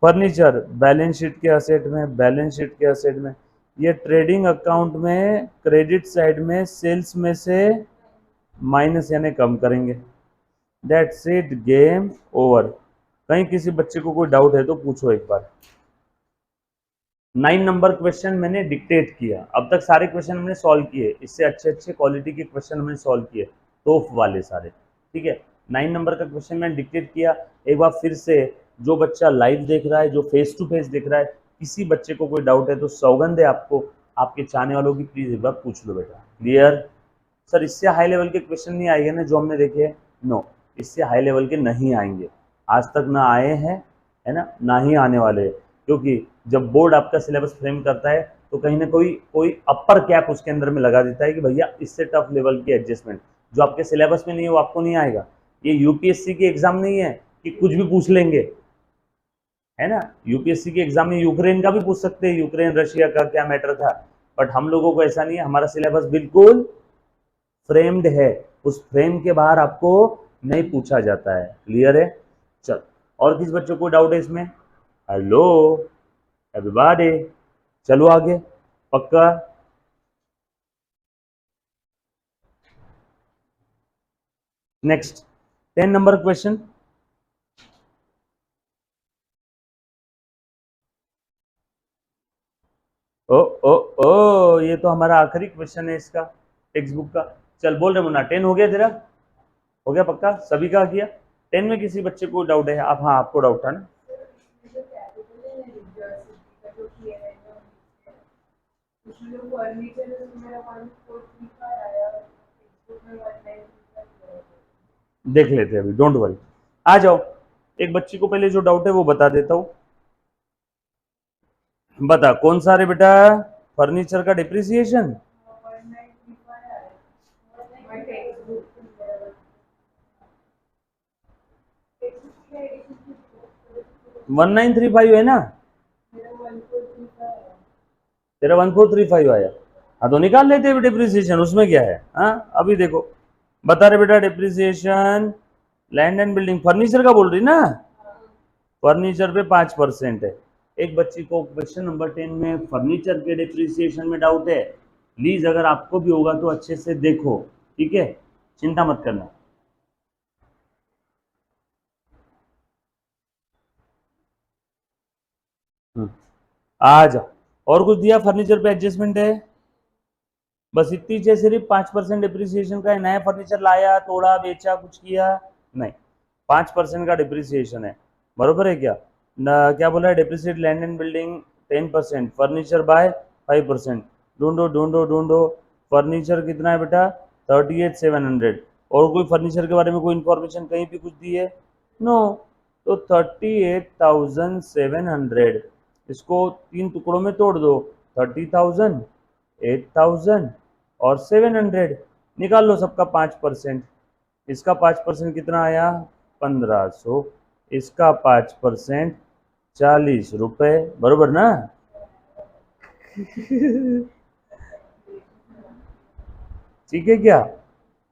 फर्नीचर बैलेंस शीट के असेट में, बैलेंस शीट के असेट में, ये ट्रेडिंग अकाउंट में क्रेडिट साइड में सेल्स में से माइनस यानी कम करेंगे। That's it, game over. कहीं किसी बच्चे को कोई डाउट है तो पूछो एक बार। 9 नंबर क्वेश्चन मैंने डिक्टेट किया, अब तक सारे क्वेश्चन हमने सॉल्व किए, इससे अच्छे अच्छे क्वालिटी के क्वेश्चन हमने सॉल्व किए, तोफ वाले सारे, ठीक है। 9 नंबर का क्वेश्चन मैंने डिक्टेट किया, एक बार फिर से जो बच्चा लाइव देख रहा है, जो फेस टू फेस देख रहा है, किसी बच्चे को कोई डाउट है तो सौगंध है आपको, आपके चाहने वालों की, प्लीज एक बार पूछ लो बेटा। क्लियर? सर इससे हाई लेवल के क्वेश्चन नहीं आएंगे ना जो हमने देखे हैं? नो, इससे हाई लेवल के नहीं आएंगे, आज तक ना आए हैं, है ना ही आने वाले हैं। क्योंकि जब बोर्ड आपका सिलेबस फ्रेम करता है तो कहीं ना कोई अपर कैप उसके अंदर में लगा देता है कि भैया इससे टफ लेवल की एडजस्टमेंट, जो आपके सिलेबस में नहीं है वो आपको नहीं आएगा। ये यूपीएससी की एग्जाम नहीं है कि कुछ भी पूछ लेंगे, है ना। यूपीएससी के एग्जाम में यूक्रेन का भी पूछ सकते हैं, यूक्रेन रशिया का क्या मैटर था, बट हम लोगों को ऐसा नहीं है, हमारा सिलेबस बिल्कुल फ्रेम्ड है, उस फ्रेम के बाहर आपको नहीं पूछा जाता है। क्लियर है? चल, और किस बच्चों को डाउट है इसमें? हेलो एवरीबॉडी, चलो आगे, पक्का? Next 10 number question. ओ ओ ओ, ये तो हमारा आखिरी क्वेश्चन है इसका टेक्स्ट बुक का। चल बोल रहे मुन्ना, 10 हो गया तेरा? हो गया पक्का? सभी का किया? 10 में किसी बच्चे को डाउट है? आप, हाँ आपको डाउट था ना? देख लेते हैं अभी, डोंट वरी। आ जाओ, एक बच्ची को पहले जो डाउट है वो बता देता हूँ। बता कौन सा रे बेटा? फर्नीचर का डिप्रिसिएशन? वन 1935 है ना? तेरा 1435 आया? हाँ तो निकाल लेते हैं डिप्रिसिएशन, उसमें क्या है। हाँ अभी देखो, बता रहे बेटा depreciation land and building, furniture का बोल रही ना? फर्नीचर पे 5% है। एक बच्ची को क्वेश्चन नंबर 10 में फर्नीचर के डिप्रिसिएशन में डाउट है। प्लीज अगर आपको भी होगा तो अच्छे से देखो, ठीक है, चिंता मत करना। आ जाओ, और कुछ दिया फर्नीचर पे एडजस्टमेंट है? बस इतनी चीज, सिर्फ 5% डिप्रिसिएशन का है। नया फर्नीचर लाया, तोड़ा, बेचा, कुछ किया नहीं, 5% का डिप्रिसिएशन है। बरोबर है क्या? क्या बोला है? Depreciate land and building 10%, furniture bye 5%। ढूंढो ढूंढो ढूंढो, फर्नीचर कितना है बेटा? 38,700। और कोई फर्नीचर के बारे में कोई इंफॉर्मेशन कहीं भी कुछ दी है? नो। तो 38,700, इसको 3 टुकड़ों में तोड़ दो, 30,000, 8,000 और 700, निकाल लो सबका 5%। इसका 5% कितना आया? 1500। इसका 5% 40 रुपए, बरोबर ना? ठीक है क्या?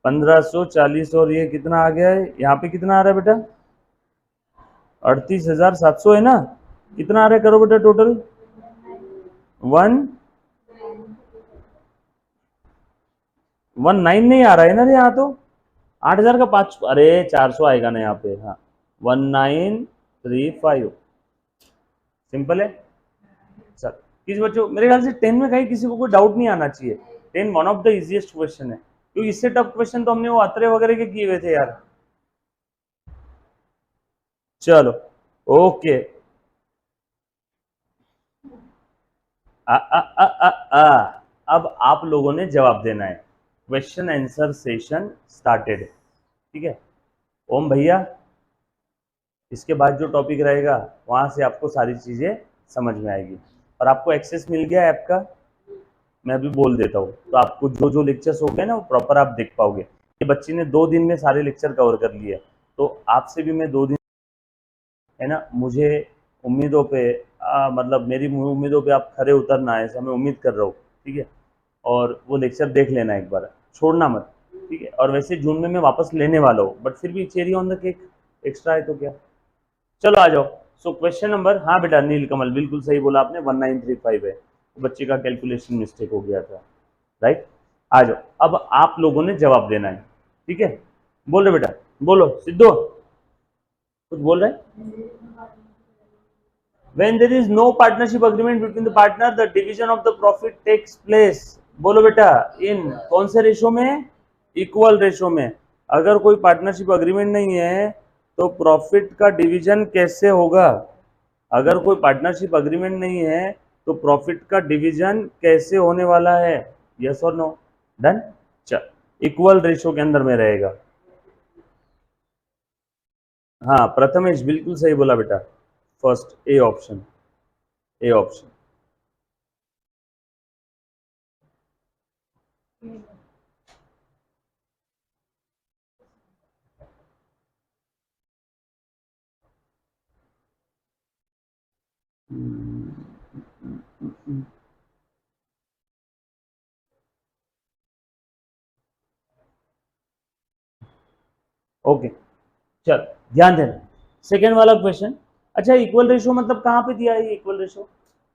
1540, और ये कितना आ गया है यहाँ पे? कितना आ रहा है बेटा? 38,700 है ना? कितना आ रहा है करो बेटा टोटल? 119 नहीं आ रहा है ना यहाँ तो? 8,000 का 5, अरे 400 आएगा ना यहाँ पे। हाँ 1935, सिंपल है। चल, किस बच्चों, मेरे ख्याल से 10 में कहीं किसी को कोई डाउट नहीं आना चाहिए। 10 one of the easiest question है, क्योंकि इससे टफ क्वेश्चन तो हमने वो अतरे वगैरह के किए हुए थे यार। चलो ओके, अब आप लोगों ने जवाब देना है। क्वेश्चन आंसर सेशन स्टार्टेड, ठीक है। ओम भैया, इसके बाद जो टॉपिक रहेगा वहां से आपको सारी चीजें समझ में आएगी। और आपको एक्सेस मिल गया ऐप का, मैं अभी बोल देता हूँ, तो आपको जो जो लेक्चर्स हो गए ना वो प्रॉपर आप देख पाओगे। ये बच्ची ने 2 दिन में सारे लेक्चर कवर कर लिए, तो आपसे भी मैं 2 दिन, है ना, मुझे उम्मीदों पे मतलब मेरी उम्मीदों पे आप खरे उतरना है, ऐसा मैं उम्मीद कर रहा हूँ, ठीक है। और वो लेक्चर देख लेना एक बार, छोड़ना मत, ठीक है। और वैसे जून में मैं वापस लेने वाला हूँ, बट फिर भी cherry on the cake extra है तो क्या। चलो आ जाओ। सो क्वेश्चन नंबर, हाँ बेटा नीलकमल बिल्कुल सही बोला आपने, 1935 है, बच्चे का कैलकुलेशन मिस्टेक हो गया था, राइट। आ जाओ, अब आप लोगों ने जवाब देना है, ठीक है। बोल रहे बेटा, बोलो सिद्धू, कुछ बोल रहे? When there is no partnership agreement between the partner, the division of the profit takes place. बोलो बेटा, इन कौन से रेशो में? इक्वल रेशो में। अगर कोई पार्टनरशिप अग्रीमेंट नहीं है तो प्रॉफिट का डिवीजन कैसे होगा? अगर कोई पार्टनरशिप अग्रीमेंट नहीं है तो प्रॉफिट का डिवीजन कैसे होने वाला है? यस और नो? डन। चल, इक्वल रेशो के अंदर में रहेगा। हाँ प्रथमेश बिल्कुल सही बोला बेटा, first A option, A option. Okay चल, ध्यान देना सेकेंड वाला क्वेश्चन। अच्छा इक्वल रेशो मतलब कहाँ पे दिया है ये इक्वल रेशो?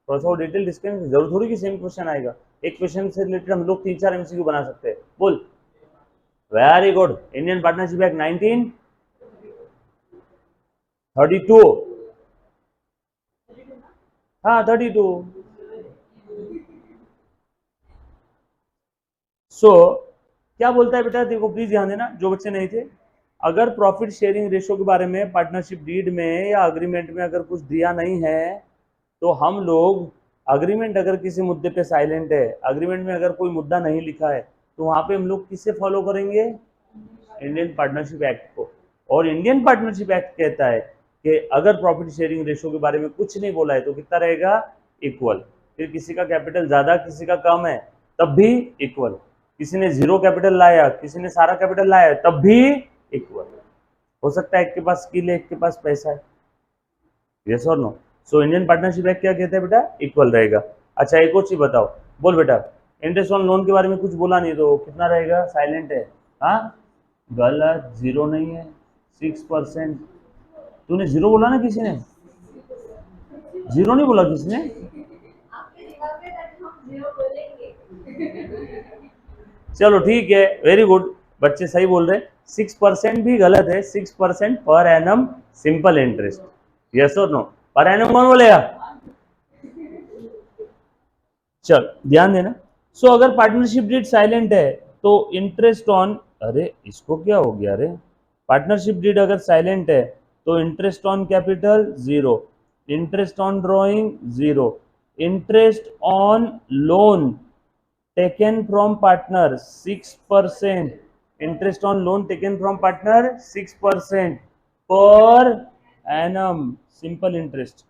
थोड़ा सा डिटेल डिस्कशन, जरूर थोड़ी कि सेम क्वेश्चन आएगा। एक क्वेश्चन से रिलेटेड हम लोग 3-4 एमसीक्यू बना सकते हैं। बोल। Very good. Indian partnership act 1932। हाँ 32। सो क्या बोलता है बेटा, देखो प्लीज ध्यान देना जो बच्चे नहीं थे। अगर प्रॉफिट शेयरिंग रेशो के बारे में पार्टनरशिप डीड में या अग्रीमेंट में अगर कुछ दिया नहीं है तो हम लोग, अग्रीमेंट अगर किसी मुद्दे पे साइलेंट है, अग्रीमेंट में अगर कोई मुद्दा नहीं लिखा है, तो वहां पे हम लोग किससे फॉलो करेंगे? इंडियन पार्टनरशिप एक्ट को। और इंडियन पार्टनरशिप एक्ट कहता है कि अगर प्रॉफिट शेयरिंग रेशो के बारे में कुछ नहीं बोला है तो कितना रहेगा? इक्वल। फिर किसी का कैपिटल ज्यादा किसी का कम है तब भी इक्वल, किसी ने जीरो कैपिटल लाया किसी ने सारा कैपिटल लाया तब भी इक्वल। हो सकता है एक के पास स्किल है एक के पास पैसा है। यस और no? So Indian partnership act क्या कहता है बेटा? इक्वल रहेगा। अच्छा एक और चीज बताओ, बोल बेटा। इंटरेस्ट ऑन लोन के बारे में कुछ बोला नहीं तो कितना रहेगा? साइलेंट है। हाँ गलत, जीरो नहीं है, 6%। तूने जीरो बोला ना, किसी ने जीरो नहीं बोला, किसी ने? चलो ठीक है, वेरी गुड, बच्चे सही बोल रहे हैं। 6% भी गलत है, 6% per annum simple interest. Yes और नो? पर एनम कौन बोलेगा? चल ध्यान देना। सो अगर पार्टनरशिप डीड साइलेंट है तो इंटरेस्ट ऑन, अरे इसको क्या हो गया? अरे पार्टनरशिप डीड अगर साइलेंट है तो interest on capital zero, interest on drawing zero, interest on loan taken from partner 6%, interest on loan taken from partner 6% per annum simple interest.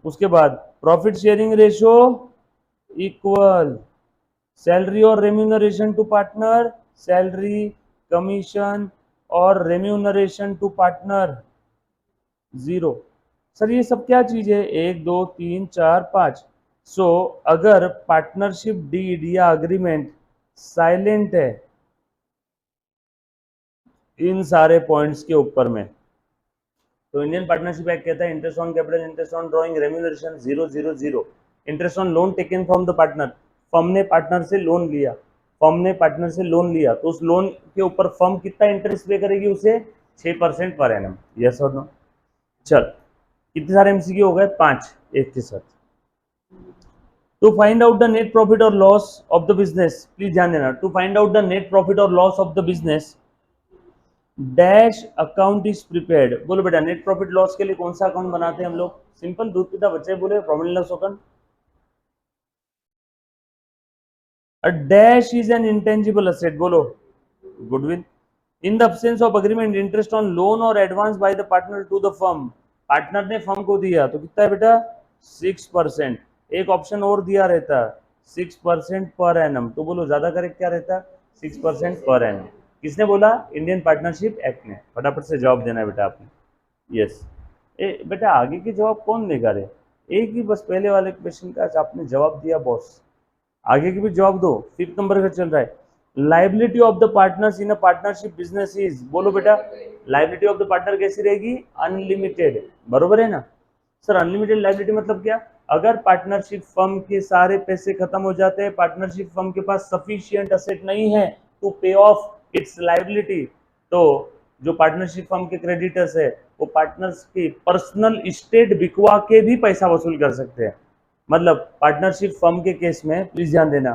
उसके बाद profit sharing ratio equal, salary और remuneration to partner, salary commission और remuneration to partner zero. Sir ये सब क्या चीज है? 1 2 3 4 5। सो अगर पार्टनरशिप डीड या अग्रीमेंट साइलेंट है इन सारे पॉइंट्स के ऊपर में, तो इंडियन पार्टनरशिप एक्ट कहता है interest on capital, interest on drawing, remuneration zero zero zero, interest on loan taken from the partner, firm ने पार्टनर से लोन लिया, फर्म ने पार्टनर से लोन लिया तो उस लोन के ऊपर फर्म कितना इंटरेस्ट पे करेगी? उसे 6% पर एनम। यस और नो? चल कितने सारे एमसीक्यू हो गए? 5 एक के साथ। To find out the net profit और loss of the business, please ध्यान देना, to find out the net profit और loss of the business dash account is prepared. बोलो बेटा, नेट प्रॉफिट लॉस के लिए कौन सा अकाउंट बनाते हैं हम लोग? सिंपल, दूध पिता बच्चे बोले profit and loss account. A dash is an intangible asset, बोलो goodwill. In the absence of agreement, interest on loan और advance by the partner to the firm, partner ने फर्म को दिया तो कितना है बेटा? 6%। एक ऑप्शन और दिया रहता 6% पर एनम, तो बोलो ज्यादा करेक्ट क्या रहता? 6% पर एनम। किसने बोला? इंडियन पार्टनरशिप एक्ट ने। फटाफट से जवाब देना है बेटा आपने। यस। ए बेटा आगे के जवाब कौन देगा रे? एक ही बस पहले वाले क्वेश्चन का आपने जवाब दिया बॉस, आगे के भी जवाब दो। 5th नंबर का चल रहा है, liability of the partners in a partnership business is, बोलो बेटा लाइबिलिटी ऑफ द पार्टनर कैसी रहेगी? अनलिमिटेड। बरोबर है ना? सर अनलिमिटेड लाइबिलिटी मतलब क्या? अगर पार्टनरशिप फर्म के सारे पैसे खत्म हो जाते हैं, पार्टनरशिप फर्म के पास सफिशिएंट एसेट नहीं है टू पे ऑफ इट्स लाइबिलिटी, तो जो पार्टनरशिप फर्म के क्रेडिटर्स है वो पार्टनर्स की पर्सनल स्टेट बिकवा के भी पैसा वसूल कर सकते हैं। मतलब पार्टनरशिप फर्म के केस में प्लीज ध्यान देना,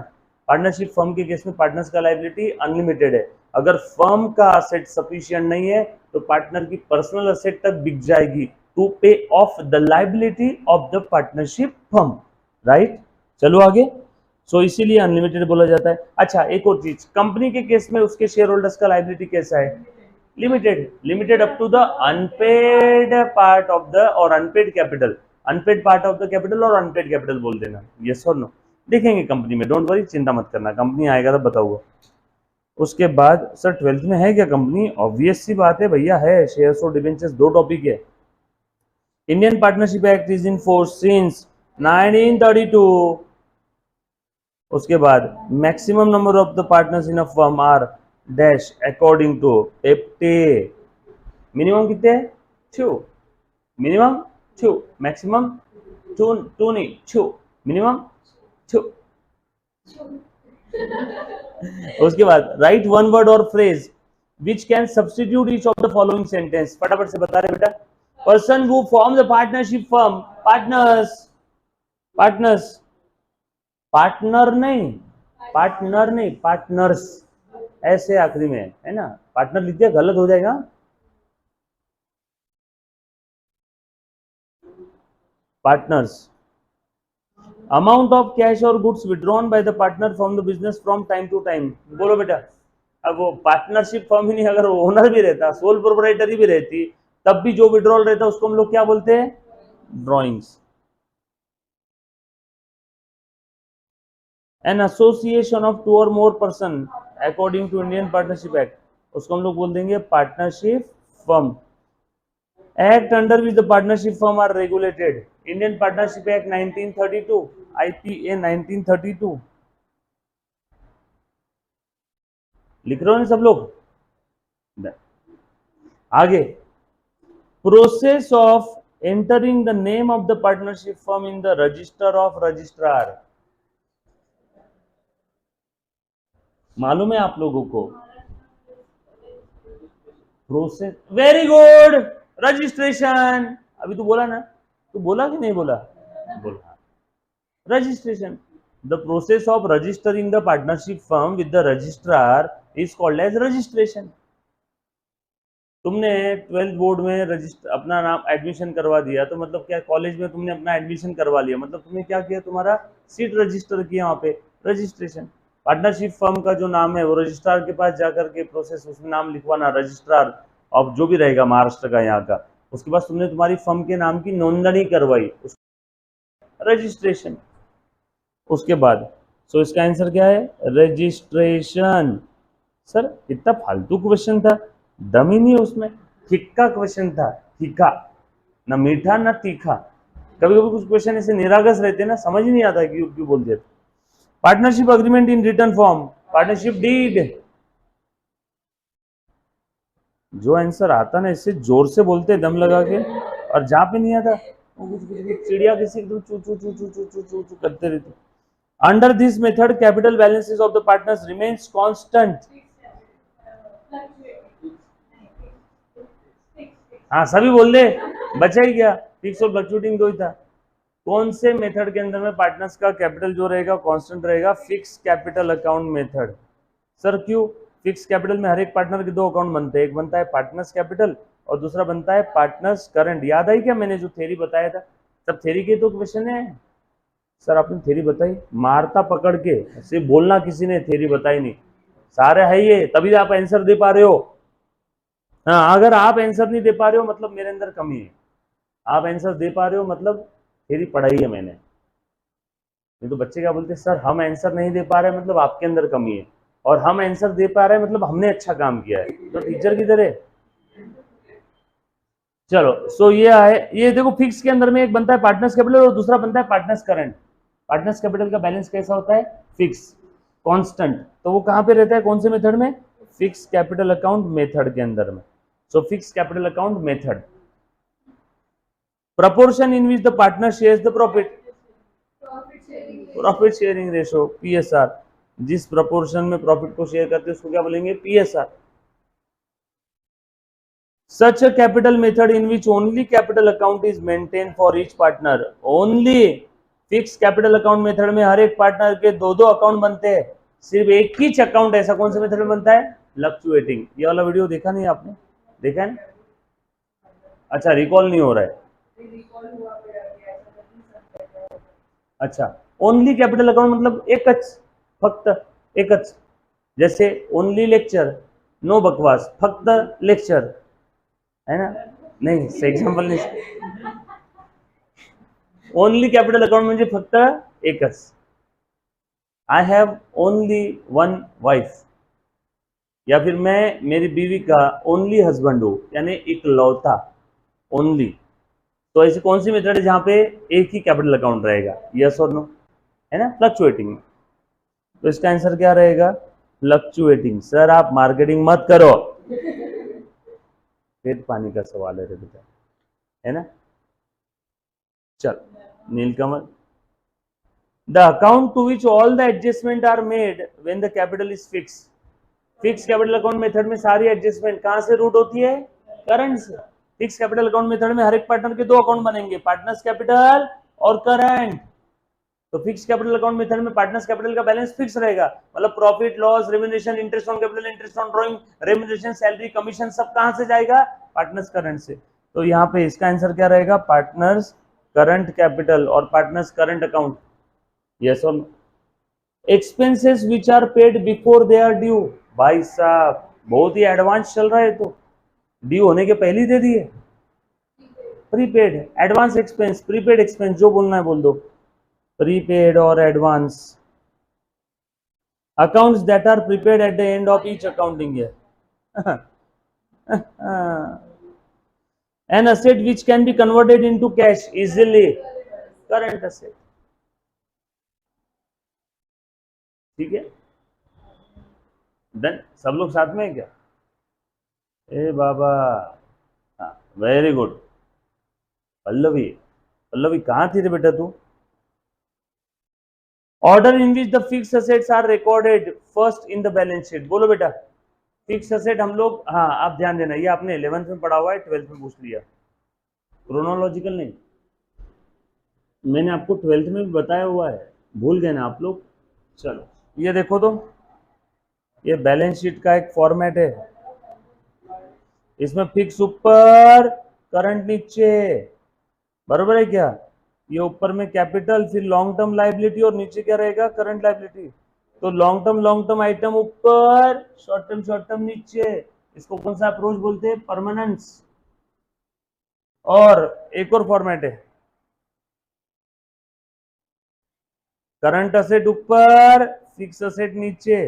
पार्टनरशिप फर्म के केस में पार्टनर्स का लाइबिलिटी अनलिमिटेड है, अगर फर्म का असेट सफिशिएंट नहीं है तो पार्टनर की पर्सनल असेट तक बिक जाएगी टू पे of the liability of the partnership firm, right. चलो आगे। सो इसीलिए अनलिमिटेड बोला जाता है। अच्छा, एक और चीज, कंपनी के केस में उसके शेयर होल्डर्स का लायबिलिटी कैसा है? Limited, limited up to the unpaid part of the और unpaid capital, unpaid part of the capital और अनपेड कैपिटल बोल देना, यस और नो। देखेंगे कंपनी में, डोंट वरी, चिंता मत करना, कंपनी आएगा तो बताऊंगा। उसके बाद सर 12th में है क्या कंपनी? ऑब्वियस सी बात है भैया, है। शेयर्स और डिबेंचर्स दो टॉपिक है। Indian partnership Act is in force since 1932। उसके बाद maximum number of the partners in a firm are dash according to एप्टे। मिनिमम कितने? 2, मिनिमम 2, मैक्सिमम 2 नहीं 2, मिनिमम 2। उसके बाद राइट वन वर्ड और phrase which can substitute each of the following sentence. फटाफट से बता रहे बेटा। Person who form the partnership firm, partners, partners, partner नहीं, पार्टनर नहीं, पार्टनर्स, ऐसे आखिरी में है ना, पार्टनर लिख दिया गलत हो जाएगा। पार्टनर्स, अमाउंट ऑफ कैश और goods withdrawn by the partner from the business from time to time. बोलो बेटा। अब वो पार्टनरशिप फर्म ही नहीं, अगर ओनर भी रहता, सोल प्रोप्राइटरी भी रहती, तब भी जो विड्रॉल रहता उसको हम लोग क्या बोलते हैं? ड्रॉइंग्स। एन एसोसिएशन ऑफ 2 और more person according to Indian partnership act, उसको हम लोग बोल देंगे partnership firm. Act under which the partnership firm are regulated, Indian partnership act 1932, IPA 1932। लिख रहे हो ना सब लोग? आगे, process of entering the name of the partnership firm in the register of registrar. मालूम है आप लोगों को? Process, very good, registration. अभी तो बोला ना, तो बोला कि नहीं बोला? बोला। Registration, the process of registering the partnership firm with the registrar is called as registration. तुमने 12th बोर्ड में रजिस्टर अपना नाम एडमिशन करवा दिया, तो मतलब क्या, कॉलेज में तुमने अपना एडमिशन करवा लिया, मतलब तुमने क्या किया? तुम्हारा सीट रजिस्टर किया वहां पे, रजिस्ट्रेशन। पार्टनरशिप फर्म का जो नाम है वो रजिस्ट्रार के पास जाकर के प्रोसेस, उसमें नाम लिखवाना, रजिस्ट्रार ऑफ जो भी रहेगा महाराष्ट्र का यहाँ का, उसके बाद तुमने तुम्हारी फर्म के नाम की नोंदणी करवाई, रजिस्ट्रेशन। उसके बाद सो इसका आंसर क्या है? रजिस्ट्रेशन। सर इतना फालतू क्वेश्चन था, दम ही नहीं उसमें, फिक्का क्वेश्चन था, फीका, ना मीठा ना तीखा। कभी कभी कुछ क्वेश्चन ऐसे निरागस रहते हैं ना, समझ ही नहीं आता क्यों क्यों बोलते। Partnership agreement in return form, partnership deed. जो आंसर आता ना इससे जोर से बोलते दम लगा के, और जहां पे नहीं आता चिड़िया किसी एकदम चू चू चू चू चू चू चू चू करते रहते। Under this method capital balances of the partners remains constant. हाँ सभी बोल दे, बचा ही क्या? फिक्स और फ्लक्चुएटिंग दो ही था। कौन से मेथड के अंदर में पार्टनर्स का कैपिटल जो रहेगा कांस्टेंट रहेगा? Fix capital account method. Sir क्यों? फिक्स कैपिटल में हर एक पार्टनर के दो अकाउंट बनते हैं, एक बनता है पार्टनर्स कैपिटल और दूसरा बनता है पार्टनर्स करंट। याद आई क्या मैंने जो थ्योरी बताया था? सब थ्योरी के तो क्वेश्चन है। सर आपने थ्योरी बताई, मारता पकड़ के, सिर्फ बोलना किसी ने, थ्योरी बताई नहीं। सारे है ये, तभी आप आंसर दे पा रहे हो। हाँ, अगर आप आंसर नहीं दे पा रहे हो मतलब मेरे अंदर कमी है, आप आंसर दे पा रहे हो मतलब थ्योरी पढ़ाई है मैंने। नहीं तो बच्चे क्या बोलते हैं, सर हम आंसर नहीं दे पा रहे मतलब आपके अंदर कमी है, और हम आंसर दे पा रहे हैं मतलब हमने अच्छा काम किया है। तो टीचर की तरह। चलो सो ये है, ये देखो फिक्स के अंदर में एक बनता है पार्टनर्स कैपिटल और दूसरा बनता है पार्टनर्स करंट। पार्टनर्स कैपिटल का बैलेंस कैसा होता है? Fix, constant. तो वो कहां पे रहता है, कौन से मेथड में? फिक्स कैपिटल अकाउंट मेथड के अंदर में। So fix capital account method. Proportion in which the partner shares the profit, profit sharing ratio, PSR. जिस प्रपोर्शन में प्रॉफिट को शेयर करते हैं उसको क्या बोलेंगे? PSR. Such a capital method in which only capital account is maintained for each partner. Only fixed capital account method में हर एक पार्टनर के दो दो अकाउंट बनते हैं, सिर्फ एक ही अकाउंट। ऐसा कौन से मेथड में बनता है? फ्लक्चुएटिंग। ये वाला वीडियो देखा नहीं आपने? देखा है? अच्छा, रिकॉल नहीं हो रहा है। अच्छा, ओनली कैपिटल अकाउंट मतलब एकच, फक्त एकच. जैसे ओनली लेक्चर, नो बकवास, फक्त लेक्चर, है ना? नहीं, एक्झाम्पल नाही. ओनली कैपिटल अकाउंट म्हणजे फक्त एकच. I have only one wife, या फिर मैं मेरी बीवी का ओनली हस्बैंड हूं, यानी इकलौता, ओनली. तो ऐसी कौन सी मेथड है जहां पे एक ही कैपिटल अकाउंट रहेगा? यस और नो, है ना? फ्लक्चुएटिंग. तो इसका आंसर क्या रहेगा? फ्लक्चुएटिंग. सर आप मार्केटिंग मत करो, पेट पानी का सवाल है रे बेटा, है ना? चल, नीलकमल. The account to which all the adjustment are made when the capital is fixed. Fix capital account method में सारी एडजस्टमेंट कहां से रूट होती है? करंट से. फिक्स कैपिटल अकाउंट मेथड में हर एक पार्टनर के दो अकाउंट बनेंगे, पार्टनर्स कैपिटल और करंट. तो फिक्स कैपिटल अकाउंट मेथड में पार्टनर्स कैपिटल का बैलेंस फिक्स रहेगा, मतलब profit loss, remuneration, interest on capital, interest on drawing, remuneration, salary, commission, सब कहां से जाएगा? पार्टनर्स करंट से. तो यहाँ पे इसका आंसर क्या रहेगा? पार्टनर्स करंट कैपिटल और पार्टनर्स करंट अकाउंट. यस और no. Expenses which are paid before they are due. भाई साहब बहुत ही एडवांस चल रहा है, तो ड्यू होने के पहले ही दे दिए. Prepaid, advance expense, prepaid expense, जो बोलना है बोल दो. प्रीपेड और advance. Accounts that are prepaid at the end of each accounting year. An asset which can be converted into cash easily. Current asset. ठीक है, डन. सब लोग साथ में है क्या? ए बाबा, हाँ, वेरी गुड. पल्लवी, पल्लवी कहाँ थी रे बेटा तू? Order in which the fix assets are recorded first in the balance sheet. बोलो बेटा. फिक्स असेट हम लोग, हाँ आप ध्यान देना, ये आपने 11th में पढ़ा हुआ है, 12th में पूछ लिया. क्रोनोलॉजिकल नहीं, मैंने आपको 12th में भी बताया हुआ है, भूल गए ना आप लोग? चलो ये देखो तो, ये बैलेंस शीट का एक फॉर्मेट है. इसमें फिक्स ऊपर, करंट नीचे, बरोबर है क्या? ये ऊपर में कैपिटल, फिर लॉन्ग टर्म लाइबिलिटी, और नीचे क्या रहेगा? Current liability. तो लॉन्ग टर्म आइटम ऊपर, शॉर्ट टर्म नीचे. इसको कौन सा अप्रोच बोलते हैं? परमानेंस. और एक और फॉर्मेट है, करंट असेट ऊपर, फिक्स असेट नीचे,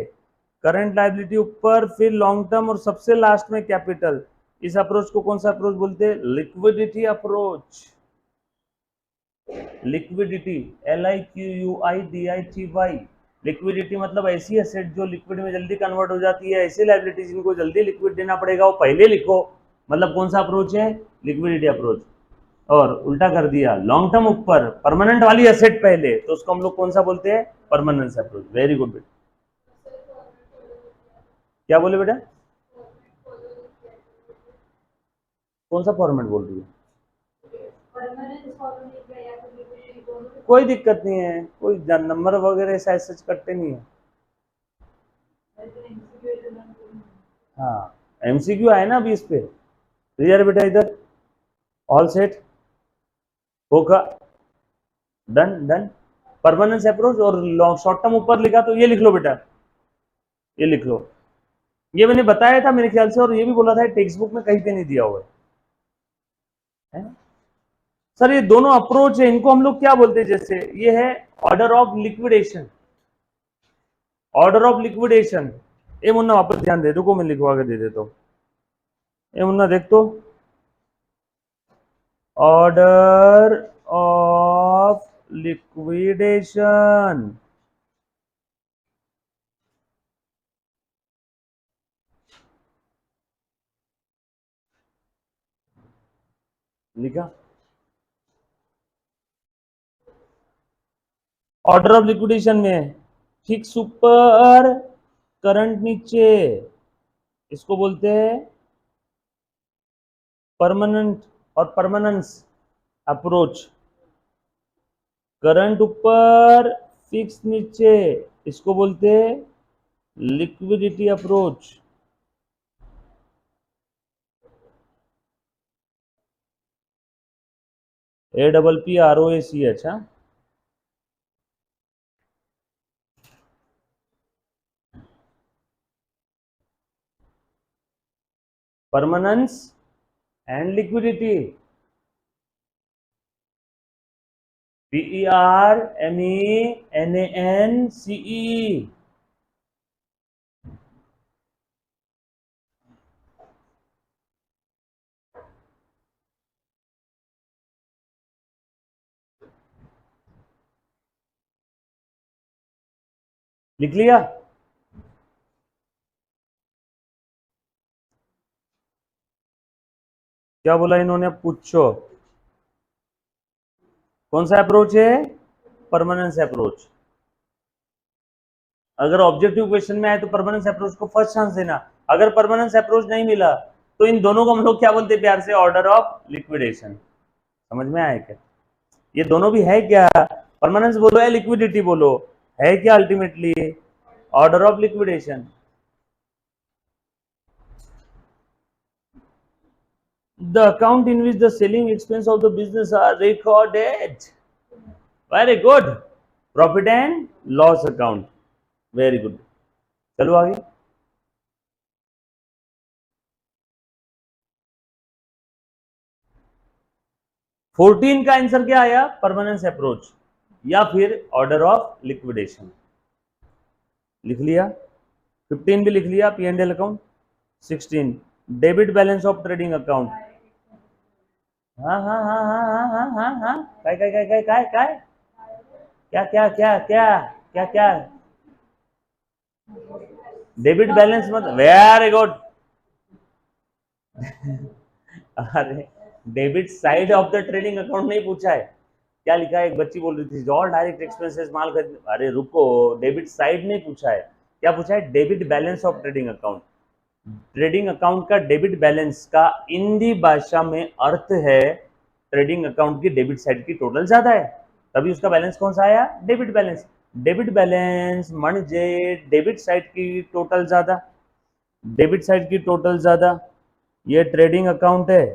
करंट लाइबिलिटी ऊपर, फिर लॉन्ग टर्म, और सबसे लास्ट में कैपिटल. इस अप्रोच को कौन सा अप्रोच बोलते हैं? Liquidity approach. Liquidity, LIQUIDITY. Liquidity मतलब ऐसी एसेट जो लिक्विड में जल्दी कन्वर्ट हो जाती है, ऐसी लाइबिलिटी जिनको जल्दी लिक्विड देना पड़ेगा, वो पहले लिखो. मतलब कौन सा अप्रोच है? Liquidity approach. और उल्टा कर दिया, लॉन्ग टर्म ऊपर, परमानेंट वाली एसेट पहले, तो उसको हम लोग कौन सा बोलते हैं? Permanence approach. वेरी गुड बेटा. क्या बोले बेटा? कौन सा फॉर्मेट बोल रही है? कोई दिक्कत नहीं है, कोई नंबर वगैरह ऐसा सच करते नहीं है. हाँ, एमसीक्यू आए ना अभी इस पे. क्लियर बेटा? इधर ऑल सेट होगा. Done done. परमानेंस अप्रोच और शॉर्ट टर्म ऊपर लिखा, तो ये लिख लो बेटा, ये लिख लो. ये मैंने बताया था मेरे ख्याल से, और ये भी बोला था टेक्स्ट बुक में कहीं पे नहीं दिया हुआ है. सर ये दोनों अप्रोच है, इनको हम लोग क्या बोलते हैं? जैसे ये है order of liquidation. Order of liquidation. ए मुन्ना वापस ध्यान दे, रुको मैं लिखवा के दे देता हूँ. ए मुन्ना देख तो, ऑर्डर ऑफ लिक्विडेशन. लिखा? ऑर्डर ऑफ लिक्विडेशन में फिक्स ऊपर, करंट नीचे, इसको बोलते हैं परमानेंट और परमानेंस अप्रोच. करंट ऊपर, फिक्स नीचे, इसको बोलते हैं लिक्विडिटी अप्रोच. APPROACH, हाँ। Permanence and liquidity, PERMENANCE। लिख लिया? क्या बोला इन्होंने? पूछो कौन सा अप्रोच है? Permanence approach. अगर ऑब्जेक्टिव क्वेश्चन में आए तो परमानेंस अप्रोच को फर्स्ट चांस देना। अगर परमानेंस अप्रोच नहीं मिला तो इन दोनों को हम लोग क्या बोलते हैं प्यार से? Order of liquidation. समझ में आया क्या? ये दोनों भी है क्या? परमानेंस बोलो या लिक्विडिटी बोलो, है क्या ultimately? Order of liquidation. The account in which the selling expense of the business are recorded. Very good. Profit and loss account. Very good. चलो आगे। 14 का आंसर क्या आया? परमानेंस अप्रोच या फिर ऑर्डर ऑफ लिक्विडेशन। लिख लिया? 15 भी लिख लिया? P&L account. 16 debit balance of trading account. हाँ हाँ हाँ हाँ हाँ हाँ हाँ हाँ, काय काय काय काय काय काय, क्या क्या क्या क्या क्या क्या? डेबिट बैलेंस मत, वेरी गुड। अरे debit side of the trading account नहीं पूछा है। क्या लिखा है? एक बच्ची बोल रही थी ऑल डायरेक्ट एक्सपेंसेस माल खरीद। अरे रुको, डेबिट साइड नहीं पूछा है। क्या पूछा है? Debit balance of trading account. Trading account का डेबिट बैलेंस का हिंदी भाषा में अर्थ है ट्रेडिंग अकाउंट की डेबिट साइड की टोटल ज्यादा है, तभी उसका बैलेंस कौन सा आया? Debit balance. डेबिट बैलेंस म्हणजे डेबिट साइड की टोटल ज्यादा, डेबिट साइड की टोटल ज्यादा। ये ट्रेडिंग अकाउंट है,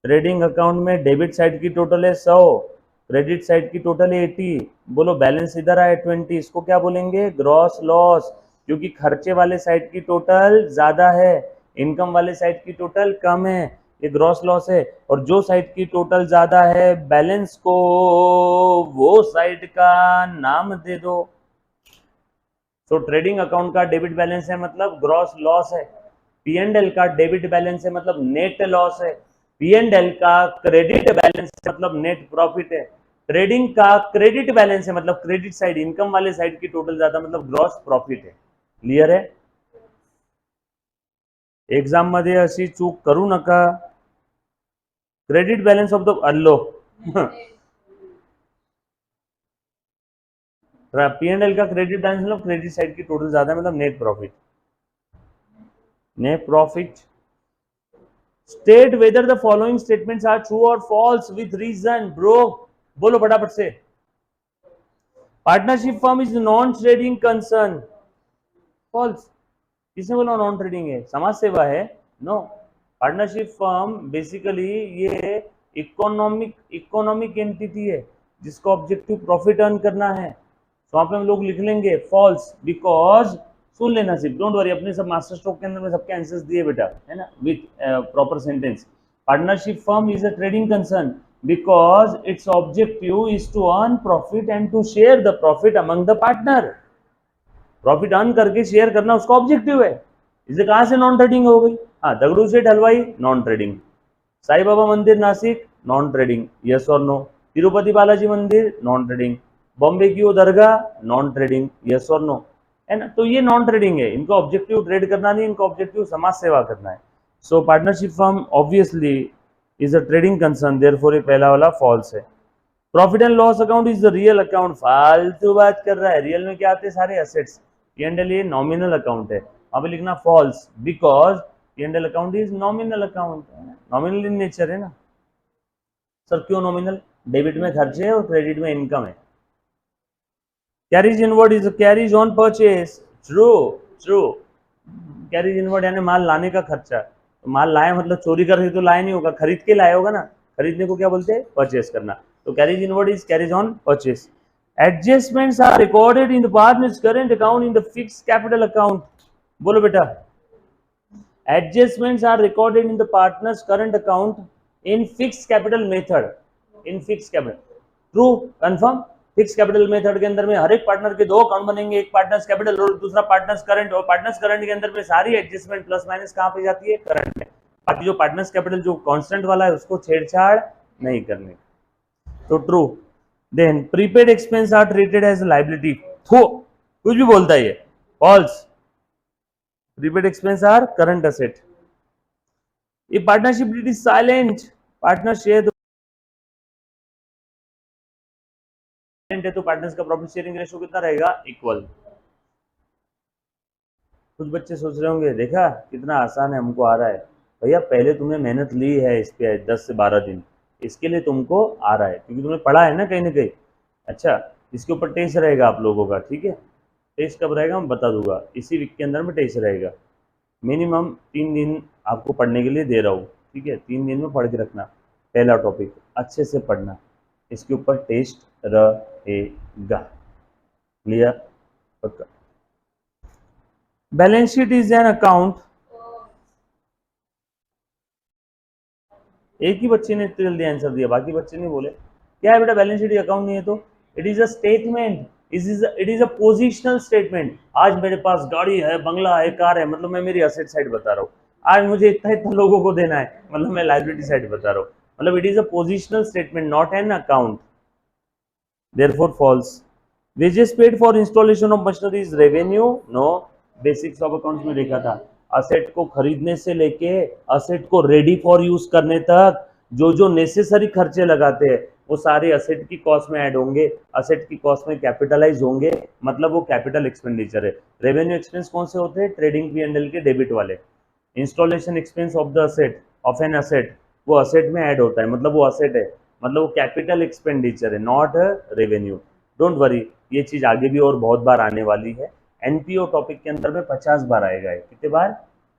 ट्रेडिंग अकाउंट में डेबिट साइड की टोटल है 100, क्रेडिट साइड की टोटल है 80। बोलो बैलेंस इधर आए 20, इसको क्या बोलेंगे? ग्रॉस लॉस, क्योंकि खर्चे वाले साइड की टोटल ज्यादा है, इनकम वाले साइड की टोटल कम है, ये ग्रॉस लॉस है। और जो साइड की टोटल ज्यादा है बैलेंस को वो साइड का नाम दे दो। तो ट्रेडिंग अकाउंट का डेबिट बैलेंस है मतलब ग्रॉस लॉस है, P&L का डेबिट बैलेंस है मतलब नेट लॉस है, P&L का क्रेडिट बैलेंस मतलब नेट प्रॉफिट है, ट्रेडिंग का क्रेडिट बैलेंस है मतलब क्रेडिट साइड इनकम वाले साइड की टोटल ज्यादा मतलब ग्रॉस प्रॉफिट है। क्लियर है? एग्जाम मध्ये अशी चूक करू नका। क्रेडिट बैलेंस ऑफ द अल्लो P&L का क्रेडिट बैलेंस मतलब क्रेडिट साइड की टोटल ज्यादा मतलब net profit. Net profit. State whether the following statements are true और फॉल्स विद रीजन। ब्रो बोलो फटाफट से। Partnership firm is non trading concern. False. किसने बोला नॉन ट्रेडिंग है? समाज सेवा है? नो। पार्टनरशिप फर्म बेसिकली ये इकोनॉमिक एंटिटी है जिसका ऑब्जेक्टिव प्रॉफिट अर्न करना है। तो वहां पे हम लोग लिख लेंगे फॉल्स, बिकॉज सुन लेना सिर्फ, डोंट वरी, अपने सब मास्टर स्ट्रोक के अंदर में सबके आंसर्स दिए बेटा, है ना, with proper sentence. Partnership firm is a trading concern because its objective is to earn profit and to share the profit among the partner। Profit earn करके शेयर करना उसका ऑब्जेक्टिव है, इसे कहां से नॉन ट्रेडिंग हो गई? हाँ, दगड़ू सेठ हलवाई नॉन ट्रेडिंग, साई बाबा मंदिर नासिक नॉन ट्रेडिंग, यस और नो, तिरुपति बालाजी मंदिर नॉन ट्रेडिंग, बॉम्बे की वो दरगाह नॉन ट्रेडिंग, यस और नो, है ना। तो ये नॉन ट्रेडिंग है, इनका ऑब्जेक्टिव ट्रेड करना नहीं, इनका ऑब्जेक्टिव समाज सेवा करना है। सो partnership firm obviously is a trading concern, therefore ये पहला वाला फॉल्स है। Profit and loss account is the real account. फालतू बात कर रहा है, रियल में क्या आते हैं? सारे एसेट्स। P&L ये नॉमिनल अकाउंट है, वहां पे लिखना false, because P&L account is nominal account, nominal in nature है ना। सर क्यों नॉमिनल? डेबिट में खर्चे है और क्रेडिट में इनकम है। Carries inward is carriage on purchase. True true. Carries inward यानी माल लाने का खर्चा। तो माल लाए मतलब चोरी करके तो लाए नहीं होगा, खरीद के लाए होगा ना, खरीदने को क्या बोलते हैं? परचेस करना। तो carriage inward is carriage on purchase. Adjustments are recorded in the partners current account in the fixed capital account. बोलो बेटा। Adjustments are recorded in the partner's current account in fixed capital method. In fixed capital. True? Confirm? Fix capital method के अंदर में हर एक partner के दो account बनेंगे, एक पार्टनर्स कैपिटल और दूसरा पार्टनर्स करंट, और पार्टनर्स करंट के अंदर में सारी एडजस्टमेंट प्लस माइनस कहां पे जाती है? करंट में। बाकी जो पार्टनर्स कैपिटल जो कांस्टेंट वाला है उसको छेड़छाड़ नहीं करने। तो true. Then prepaid expense are treated as liability. कुछ भी बोलता है ये। False. Prepaid expense are current asset. If partnership deed is silent, partner share है तो पार्टनर्स का प्रॉफिट शेयरिंग रेशियो कितना रहेगा? इक्वल। कुछ बच्चे सोच रहे होंगे देखा कितना आसान है, हमको आ रहा है। भैया पहले तुमने मेहनत ली है इस पे 10 से 12 दिन, इसके लिए तुमको आ रहा है क्योंकि तुमने पढ़ा है ना कहीं। अच्छा, इसके ऊपर टेस्ट रहेगा आप लोगों का, ठीक है? टेस्ट कब रहेगा मैं बता दूंगा, इसी वीक के अंदर में टेस्ट रहेगा। मिनिमम 3 दिन आपको पढ़ने के लिए दे रहा हूँ, ठीक है? 3 दिन में पढ़ के रखना। पहला टॉपिक अच्छे से पढ़ना, इसके ऊपर टेस्ट रहेगा। क्लियर? पक्का। Balance sheet is an account. एक ही बच्चे ने इतनी जल्दी आंसर दिया, बाकी बच्चे नहीं बोले। क्या है बेटा? बैलेंस शीट अकाउंट नहीं है तो it is a statement, it is a positional statement. आज मेरे पास गाड़ी है, बंगला है, कार है, मतलब मैं मेरी असेट साइड बता रहा हूँ। आज मुझे इतना इतना लोगों को देना है, मतलब मैं लायबिलिटी साइड बता रहा हूँ। मतलब it is a positional statement, not an account. Therefore false. Wages paid for installation of machinery is revenue? No. Basics of accounts में देखा था, असेट को खरीदने से लेके असेट को रेडी फॉर यूज करने तक जो जो नेसेसरी खर्चे लगाते हैं वो सारे असेट की कॉस्ट में ऐड होंगे, असेट की कॉस्ट में कैपिटलाइज होंगे, मतलब वो कैपिटल एक्सपेंडिचर है। रेवेन्यू एक्सपेंस कौन से होते हैं? ट्रेडिंग P&L के डेबिट वाले। Installation expense of the asset, of an asset, वो असेट में ऐड होता है, मतलब वो असेट है, मतलब वो कैपिटल एक्सपेंडिचर है, नॉट रेवेन्यू। डोंट वरी, ये चीज आगे भी और बहुत बार आने वाली है। एनपीओ टॉपिक के अंदर में 50 बार आएगा। कितने बार?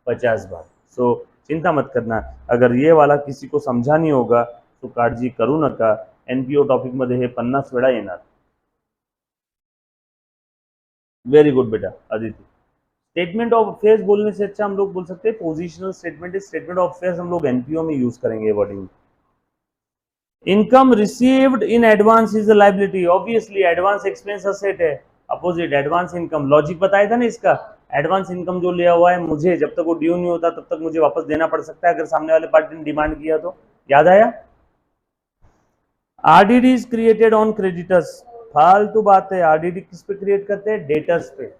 50 बार। सो चिंता मत करना, अगर ये वाला किसी को समझा नहीं होगा तो काळजी करू नका। एनपीओ टॉपिक मध्ये हे 50 वेळा येणार। वेरी गुड बेटा अदिति। स्टेटमेंट ऑफ अफेयर्स बोलने से अच्छा हम लोग बोल सकते हैं positional statement. Statement of affairs हम लोग एनपीओ में यूज करेंगे wording. Income received in advance is a liability. Obviously advance expense asset है, अपोजिट एडवांस इनकम। लॉजिक बताया था ना इसका, एडवांस इनकम जो लिया हुआ है मुझे, जब तक वो ड्यू नहीं होता तब तक मुझे वापस देना पड़ सकता है अगर सामने वाले पार्टी ने डिमांड किया तो। याद आया? RDD is created on creditors. फालतू बात है, आरडीडी किस पे क्रिएट करते हैं? डेटर्स पे।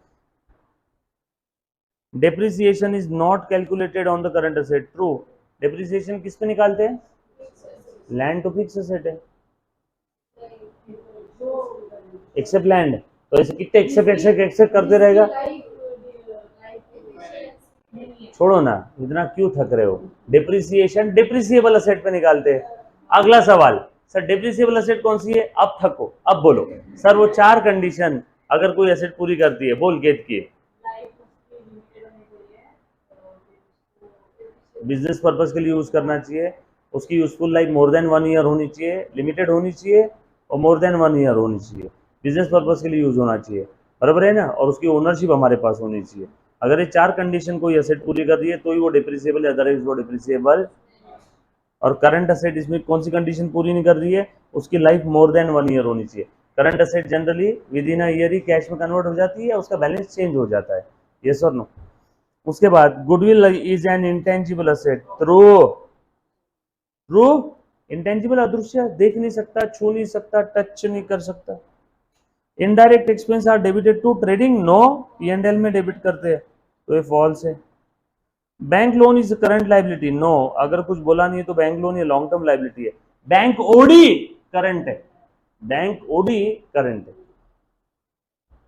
Depreciation is not calculated on the current asset. True. Depreciation किस पे निकालते हैं? लैंड तो फिक्स असेट है, एक्सेप्ट लैंड। तो ऐसे कितने एक्सेप्ट करते रहेगा? छोड़ो ना, इतना क्यों थक रहे हो? डिप्रिसिएशन डिप्रिसिएबल असेट पे निकालते हैं। अगला सवाल, सर डिप्रिसिएबल असेट कौन सी है? अब थको, अब बोलो सर वो 4 कंडीशन अगर कोई असेट पूरी करती है, बोल गेट किए। बिजनेस पर्पस के लिए यूज करना चाहिए, उसकी useful life more than 1 year होनी चाहिए, लिमिटेड होनी चाहिए और मोर देन 1 ईयर होनी चाहिए। बिजनेस पर्पस के लिए यूज होना चाहिए, बराबर है ना? और उसकी ओनरशिप हमारे पास होनी चाहिए। अगर ये 4 कंडीशन कोई असेट पूरी कर रही है तो ही वो डिप्रिसिएबल है, अदरवाइज वो डिप्रिसिएबल। और करंट असेट इसमें कौन सी कंडीशन पूरी नहीं कर रही है? उसकी लाइफ मोर देन 1 ईयर होनी चाहिए। Current asset generally with in a year he cash में कन्वर्ट हो जाती है, उसका बैलेंस चेंज हो जाता है। यस और नो? उसके बाद goodwill is an intangible asset. True. True. Intangible अदृश्य, देख नहीं सकता, छू नहीं सकता, टच नहीं कर सकता। Indirect expense are debited to trading. No, P&L में डेबिट करते हैं, तो ये फॉल्स है। Bank loan is current liability. No, अगर कुछ बोला नहीं है तो बैंक लोन ये लॉन्ग टर्म लाइबिलिटी है। बैंक ओडी करंट है, बैंक ओडी करंट है।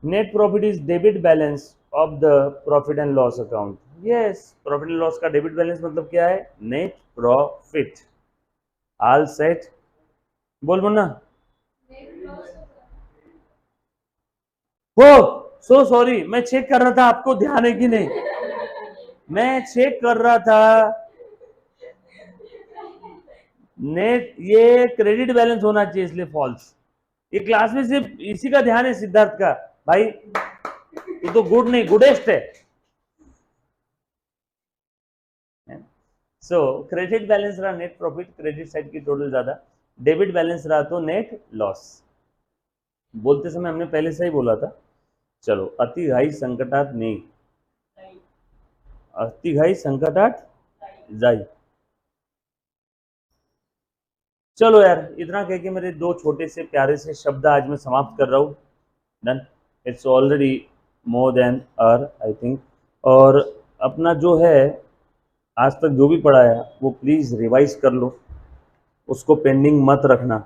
Net profit is debit balance of the profit and loss account. Yes, profit and loss का डेबिट बैलेंस मतलब क्या है? Net profit. All set? बोल बोलना। हो, सो सॉरी, मैं चेक कर रहा था आपको ध्यान है कि नहीं, मैं चेक कर रहा था। नेट ये क्रेडिट बैलेंस होना चाहिए, इसलिए फॉल्स। ये क्लास में सिर्फ इसी का ध्यान है सिद्धार्थ का, भाई ये तो गुड नहीं गुडेस्ट है। सो क्रेडिट बैलेंस रहा नेट प्रॉफिट, क्रेडिट साइड की टोटल ज्यादा, डेबिट बैलेंस रहा तो नेट लॉस। बोलते समय हमने पहले से ही बोला था। चलो, अति घाई संकटात नहीं, अति घाई संकटात जाई। चलो यार, इतना कह के मेरे दो छोटे से प्यारे से शब्द आज मैं समाप्त कर रहा हूँ। Done, it's already more than hour I think. और अपना जो है आज तक जो भी पढ़ाया वो प्लीज़ रिवाइज कर लो, उसको पेंडिंग मत रखना।